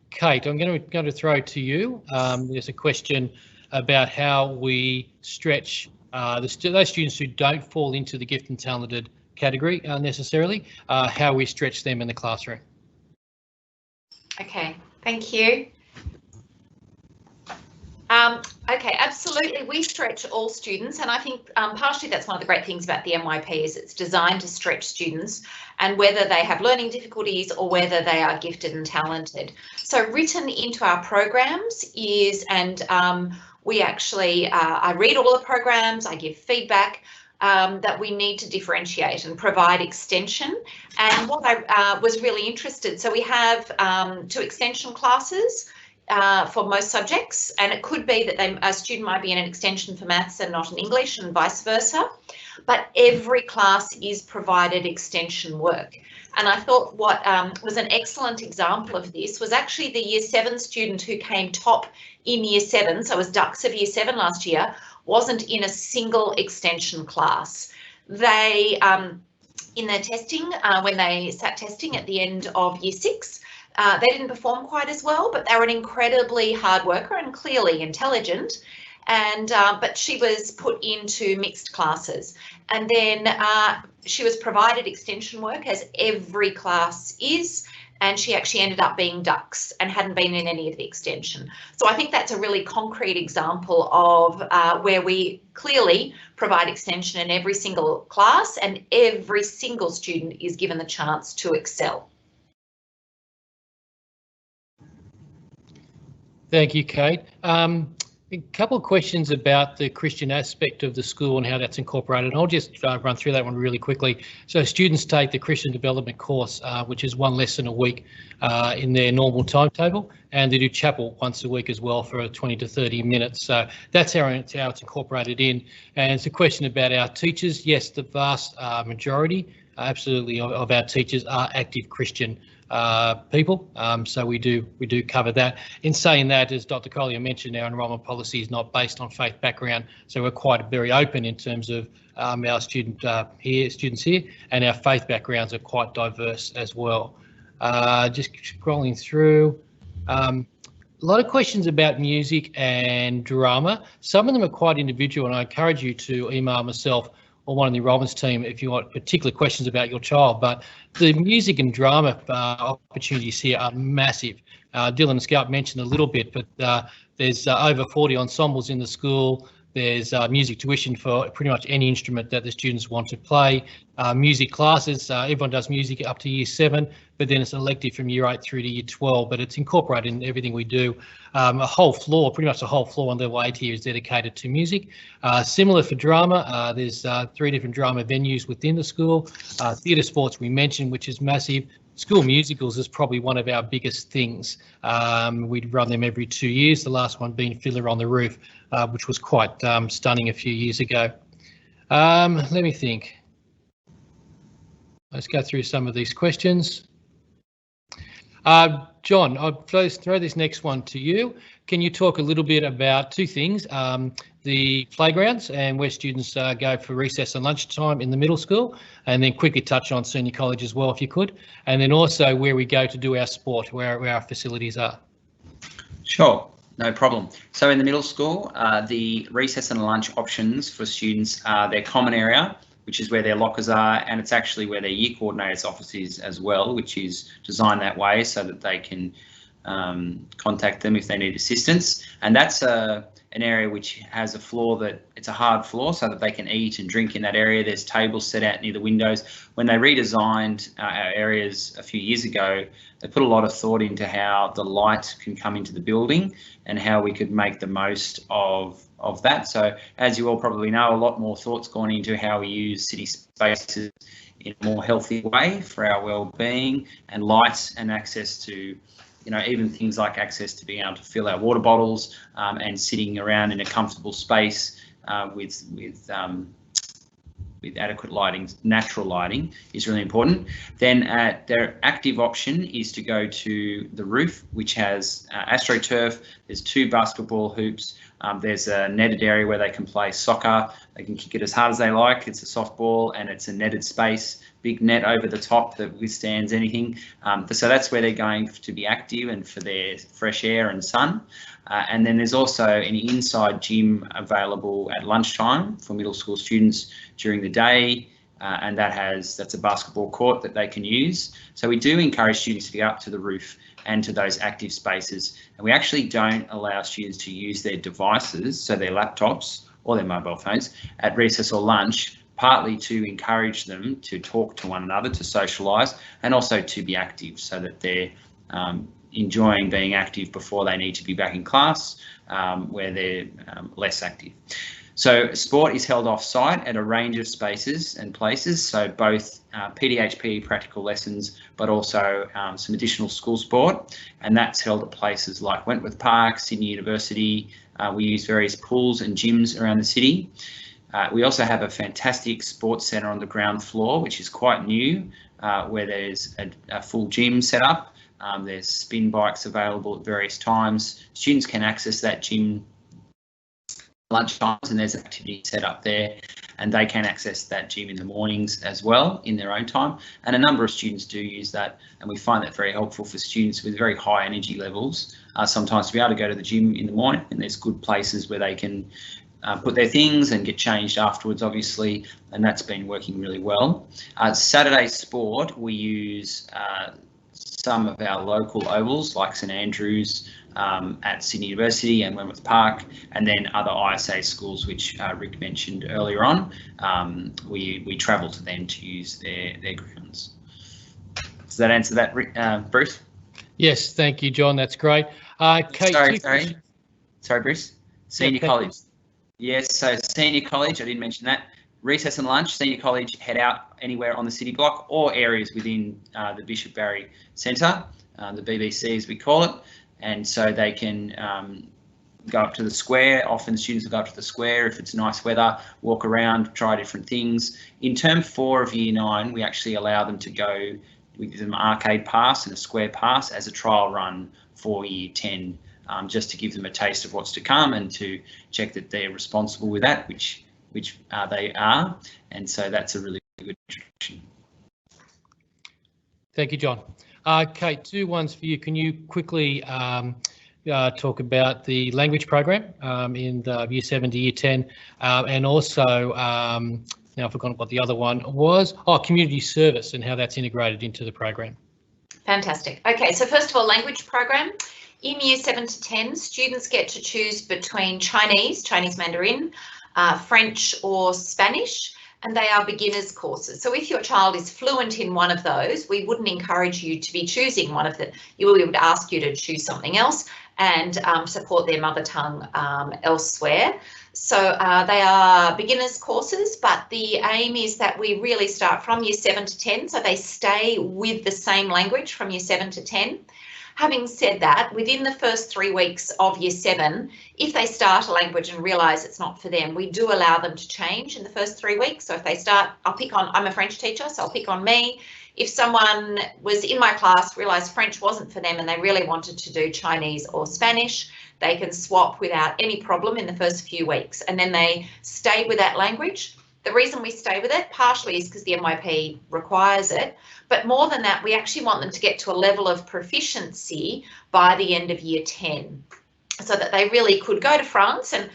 Speaker 1: Kate, I'm going to throw to you. There's a question about how we stretch those students who don't fall into the gifted and talented category necessarily, how we stretch them in the classroom.
Speaker 4: Okay, thank you. Okay, absolutely. We stretch all students, and I think partially that's one of the great things about the MYP is it's designed to stretch students, and whether they have learning difficulties or whether they are gifted and talented. So written into our programs is, and we actually, I read all the programs, I give feedback, that we need to differentiate and provide extension. And what I was really interested, so we have 2 extension classes for most subjects, and it could be that a student might be in an extension for maths and not in English, and vice versa, but every class is provided extension work. And I thought what was an excellent example of this was actually the year 7 student who came top in year 7, so was Dux of year 7 last year, wasn't in a single extension class. They, in their testing, when they sat testing at the end of year 6, They didn't perform quite as well, but they were an incredibly hard worker and clearly intelligent. And but she was put into mixed classes, and then she was provided extension work, as every class is, and she actually ended up being ducks and hadn't been in any of the extension. So I think that's a really concrete example of where we clearly provide extension in every single class, and every single student is given the chance to excel.
Speaker 1: Thank you, Kate. A couple of questions about the Christian aspect of the school and how that's incorporated. I'll just run through that one really quickly. So students take the Christian development course, which is 1 lesson a week in their normal timetable, and they do chapel once a week as well for 20 to 30 minutes. So that's how it's incorporated in. And it's a question about our teachers. Yes, the vast majority, absolutely, of our teachers are active Christian people, so we do cover that. In saying that, as Dr. Collier mentioned, our enrolment policy is not based on faith background, so we're quite very open in terms of our students here, and our faith backgrounds are quite diverse as well. Just scrolling through, a lot of questions about music and drama. Some of them are quite individual, and I encourage you to email myself or one of the enrolments team if you want particular questions about your child. But the music and drama opportunities here are massive. Dylan and Scout mentioned a little bit, but there's over 40 ensembles in the school. There's music tuition for pretty much any instrument that the students want to play. Music classes, everyone does music up to year 7, but then it's elective from year 8 through to year 12, but it's incorporated in everything we do. A whole floor, pretty much the whole floor on level 8 here is dedicated to music. Similar for drama, there's 3 different drama venues within the school. Theatre sports we mentioned, which is massive. School musicals is probably one of our biggest things. We'd run them every 2 years, the last one being Fiddler on the Roof, which was quite stunning a few years ago. Let me think. Let's go through some of these questions. John, I'll throw this next one to you. Can you talk a little bit about 2 things, the playgrounds and where students go for recess and lunchtime in the middle school, and then quickly touch on senior college as well, if you could, and then also where we go to do our sport, where our facilities are.
Speaker 3: Sure, no problem. So in the middle school, the recess and lunch options for students are their common area, which is where their lockers are, and it's actually where their year coordinator's office is as well, which is designed that way so that they can contact them if they need assistance. And that's an area which has a floor that it's a hard floor so that they can eat and drink in that area. There's tables set out near the windows. When they redesigned our areas a few years ago, they put a lot of thought into how the light can come into the building and how we could make the most of that. So as you all probably know, a lot more thought's gone into how we use city spaces in a more healthy way for our well-being, and lights and access to, even things like access to being able to fill our water bottles and sitting around in a comfortable space with adequate lighting, natural lighting, is really important. Then their active option is to go to the roof, which has AstroTurf. There's 2 basketball hoops. There's a netted area where they can play soccer. They can kick it as hard as they like. It's a softball and it's a netted space, big net over the top that withstands anything. So that's where they're going to be active and for their fresh air and sun. And then there's also an inside gym available at lunchtime for middle school students during the day. And that's a basketball court that they can use. So we do encourage students to get up to the roof and to those active spaces. And we actually don't allow students to use their devices, so their laptops or their mobile phones, at recess or lunch, partly to encourage them to talk to one another, to socialise, and also to be active so that they're enjoying being active before they need to be back in class, where they're less active. So sport is held off-site at a range of spaces and places, so both PDHP practical lessons, but also some additional school sport, and that's held at places like Wentworth Park, Sydney University. We use various pools and gyms around the city. We also have a fantastic sports centre on the ground floor, which is quite new, where there's a full gym set up. There's spin bikes available at various times. Students can access that gym lunchtimes, and there's activity set up there, and they can access that gym in the mornings as well in their own time. And a number of students do use that, and we find that very helpful for students with very high energy levels, sometimes to be able to go to the gym in the morning, and there's good places where they can put their things and get changed afterwards, obviously, and that's been working really well. Saturday sport, we use some of our local ovals like St Andrews at Sydney University and Wentworth Park, and then other ISA schools which Rick mentioned earlier on. We travel to them to use their grounds. Does that answer that, Rick, Bruce?
Speaker 1: Yes, thank you, John. That's great. Kate,
Speaker 3: sorry, Bruce. Senior college. Yes, so senior college, I didn't mention that. Recess and lunch, senior college head out anywhere on the city block or areas within the Bishop Barry Centre, the BBC as we call it. And so they can go up to the square. Often students will go up to the square if it's nice weather, walk around, try different things. In term 4 of year 9, we actually allow them to go, we give them an arcade pass and a square pass as a trial run for year 10, just to give them a taste of what's to come and to check that they're responsible with that, which they are. And so that's a really good introduction.
Speaker 1: Thank you, John. Kate, 2 ones for you. Can you quickly talk about the language program in the year 7 to year 10, and also now I've forgotten what the other one was. Oh, community service and how that's integrated into the program.
Speaker 4: Fantastic. Okay, so first of all, language program. In year 7 to 10, students get to choose between Chinese Mandarin, French or Spanish, and they are beginners courses. So if your child is fluent in one of those, we wouldn't encourage you to be choosing one of them. We would ask you to choose something else and support their mother tongue elsewhere. So they are beginners courses, but the aim is that we really start from year 7 to 10, so they stay with the same language from year 7 to 10. Having said that, within the first 3 weeks of year 7, if they start a language and realise it's not for them, we do allow them to change in the first 3 weeks. So if they start, I'm a French teacher, so I'll pick on me. If someone was in my class, realised French wasn't for them and they really wanted to do Chinese or Spanish, they can swap without any problem in the first few weeks, and then they stay with that language. The reason we stay with it partially is because the MYP requires it, but more than that, we actually want them to get to a level of proficiency by the end of year 10, so that they really could go to France, and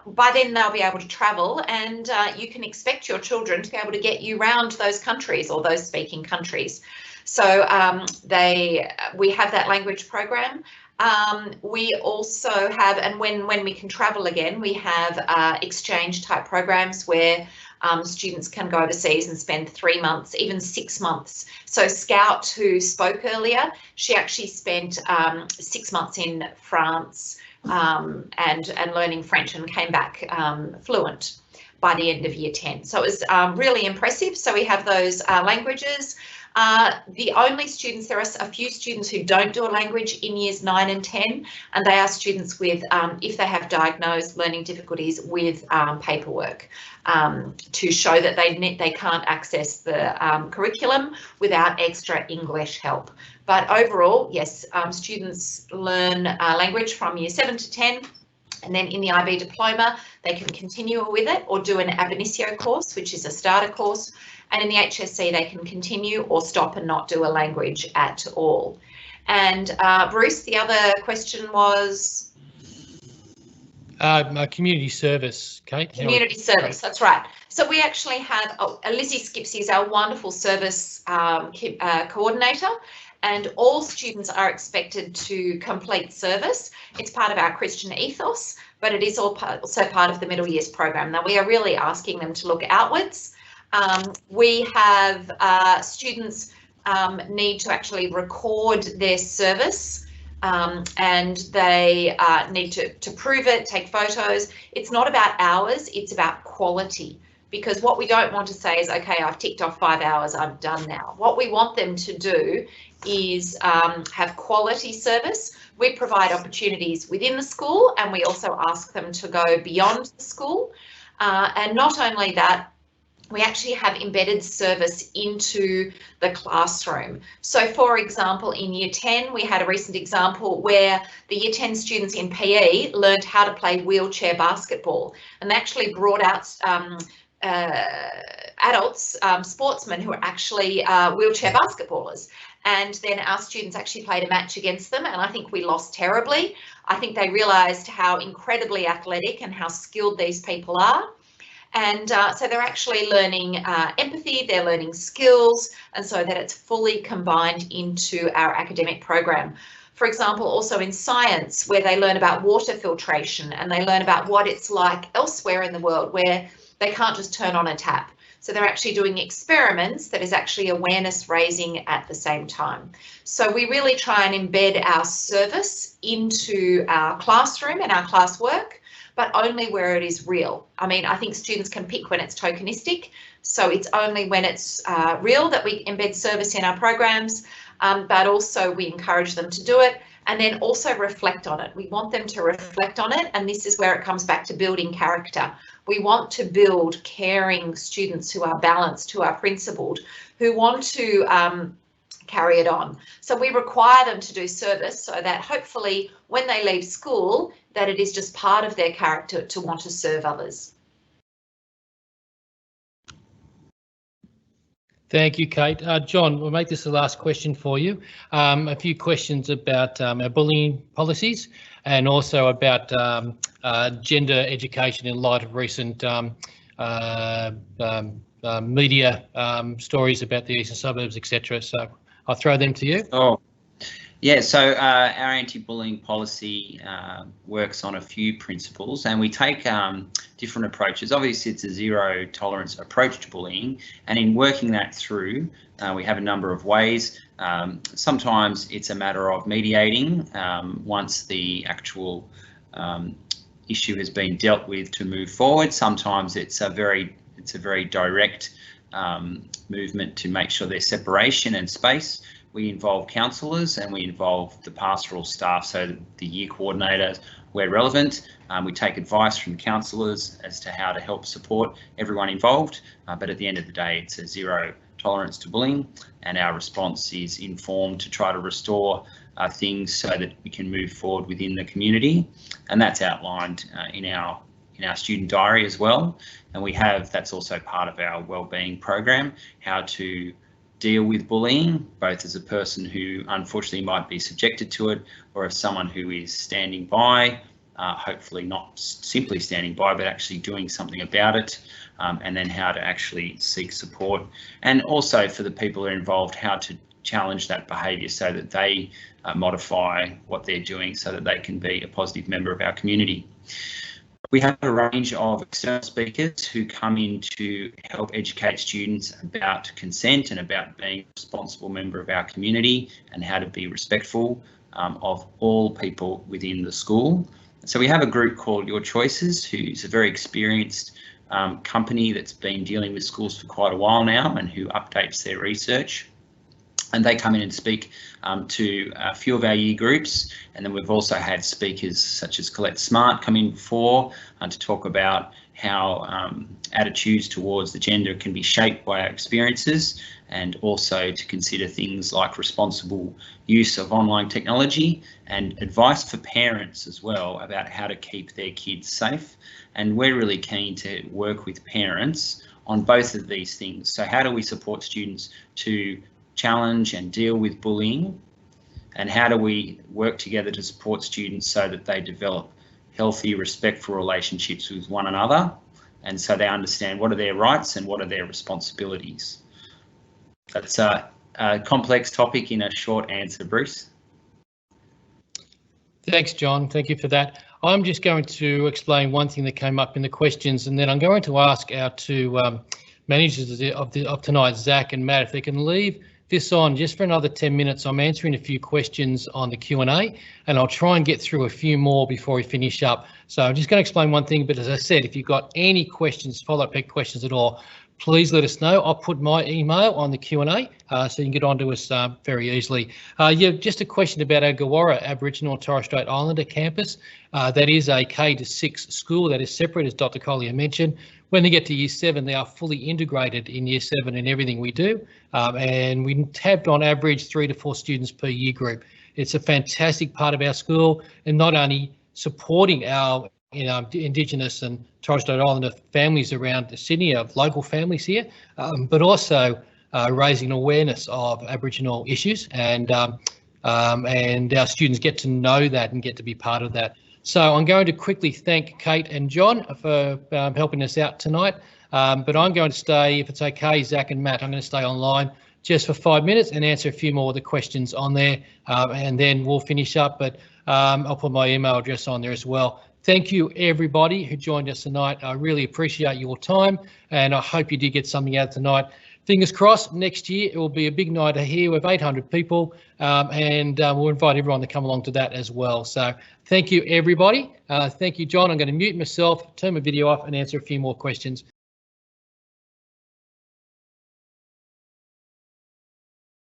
Speaker 4: by then they'll be able to travel, and you can expect your children to be able to get you round those countries or those speaking countries. So we have that language program. We also have, and when we can travel again, we have exchange type programs where students can go overseas and spend 3 months, even 6 months. So Scout, who spoke earlier, she actually spent 6 months in France and learning French, and came back fluent by the end of year 10. So it was really impressive. So we have those languages. The only students, there are a few students who don't do a language in years 9 and 10, and they are students with, if they have diagnosed learning difficulties, with paperwork to show that they can't access the curriculum without extra English help. But overall, yes, students learn language from year 7 to 10. And then in the IB diploma, they can continue with it or do an ab initio course, which is a starter course. And in the HSC, they can continue or stop and not do a language at all. And Bruce, the other question was?
Speaker 1: Community service, Kate.
Speaker 4: Community service, that's right. So we actually have, Lizzie Skipsey is our wonderful service coordinator, and all students are expected to complete service. It's part of our Christian ethos, but it is also part of the middle years program. Now we are really asking them to look outwards. We have students need to actually record their service, and they need to prove it, take photos. It's not about hours, it's about quality. Because what we don't want to say is, okay, I've ticked off 5 hours, I'm done now. What we want them to do is have quality service. We provide opportunities within the school, and we also ask them to go beyond the school. And not only that, we actually have embedded service into the classroom. So for example, in Year 10, we had a recent example where the Year 10 students in PE learned how to play wheelchair basketball, and they actually brought out adults, sportsmen who are actually wheelchair basketballers. And then our students actually played a match against them, and I think we lost terribly. I think they realised how incredibly athletic and how skilled these people are. And so they're actually learning empathy, they're learning skills, and so that it's fully combined into our academic program. For example, also in science, where they learn about water filtration and they learn about what it's like elsewhere in the world where they can't just turn on a tap. So they're actually doing experiments that is actually awareness raising at the same time. So we really try and embed our service into our classroom and our classwork, but only where it is real. I mean, I think students can pick when it's tokenistic, so it's only when it's real that we embed service in our programs, but also we encourage them to do it and then also reflect on it. We want them to reflect on it, and this is where it comes back to building character. We want to build caring students who are balanced, who are principled, who want to carry it on. So we require them to do service so that hopefully when they leave school, that it is just part of their character to want to serve others.
Speaker 1: Thank you, Kate. John, we'll make this the last question for you. A few questions about our bullying policies and also about gender education in light of recent media stories about the eastern suburbs, etc. So I'll throw them to you.
Speaker 3: Oh, yeah. So our anti-bullying policy works on a few principles, and we take different approaches. Obviously, it's a zero tolerance approach to bullying, and in working that through, we have a number of ways. Sometimes it's a matter of mediating once the actual issue has been dealt with to move forward. Sometimes it's a very direct movement to make sure there's separation and space. We involve counsellors and we involve the pastoral staff, so the year coordinators where relevant. We take advice from counsellors as to how to help support everyone involved, but at the end of the day, it's a zero tolerance to bullying, and our response is informed to try to restore things so that we can move forward within the community, and that's outlined in our student diary as well. And that's also part of our wellbeing program, how to deal with bullying, both as a person who unfortunately might be subjected to it, or as someone who is standing by, hopefully not simply standing by, but actually doing something about it, and then how to actually seek support. And also for the people who are involved, how to challenge that behaviour so that they modify what they're doing so that they can be a positive member of our community. We have a range of external speakers who come in to help educate students about consent and about being a responsible member of our community and how to be respectful of all people within the school. So we have a group called Your Choices, who's a very experienced company that's been dealing with schools for quite a while now and who updates their research. And they come in and speak to a few of our year groups. And then we've also had speakers such as Colette Smart come in before to talk about how attitudes towards the gender can be shaped by our experiences, and also to consider things like responsible use of online technology and advice for parents as well about how to keep their kids safe. And we're really keen to work with parents on both of these things. So how do we support students to challenge and deal with bullying, and how do we work together to support students so that they develop healthy, respectful relationships with one another, and so they understand what are their rights and what are their responsibilities. That's a complex topic in a short answer, Bruce.
Speaker 1: Thanks, John. Thank you for that. I'm just going to explain one thing that came up in the questions, and then I'm going to ask our two managers of tonight, Zach and Matt, if they can leave this on just for another 10 minutes. I'm answering a few questions on the Q&A, and I'll try and get through a few more before we finish up. So I'm just going to explain one thing, but as I said, if you've got any questions, follow-up questions at all, please let us know. I'll put my email on the Q&A so you can get onto us very easily. Yeah, just a question about our Gawara Aboriginal and Torres Strait Islander campus. That is a K to 6 school that is separate, as Dr. Collier mentioned. When they get to year 7, they are fully integrated in year 7 in everything we do. And we have on average 3 to 4 students per year group. It's a fantastic part of our school, and not only supporting our Indigenous and Torres Strait Islander families around Sydney, of local families here, but also raising awareness of Aboriginal issues, and our students get to know that and get to be part of that. So I'm going to quickly thank Kate and John for helping us out tonight, but I'm going to stay, if it's okay, Zach and Matt, I'm going to stay online just for 5 minutes and answer a few more of the questions on there, and then we'll finish up, but I'll put my email address on there as well. Thank you, everybody who joined us tonight. I really appreciate your time, and I hope you did get something out tonight. Fingers crossed, next year it will be a big night here with 800 people, and we'll invite everyone to come along to that as well. So thank you, everybody. Thank you, John. I'm going to mute myself, turn my video off, and answer a few more questions.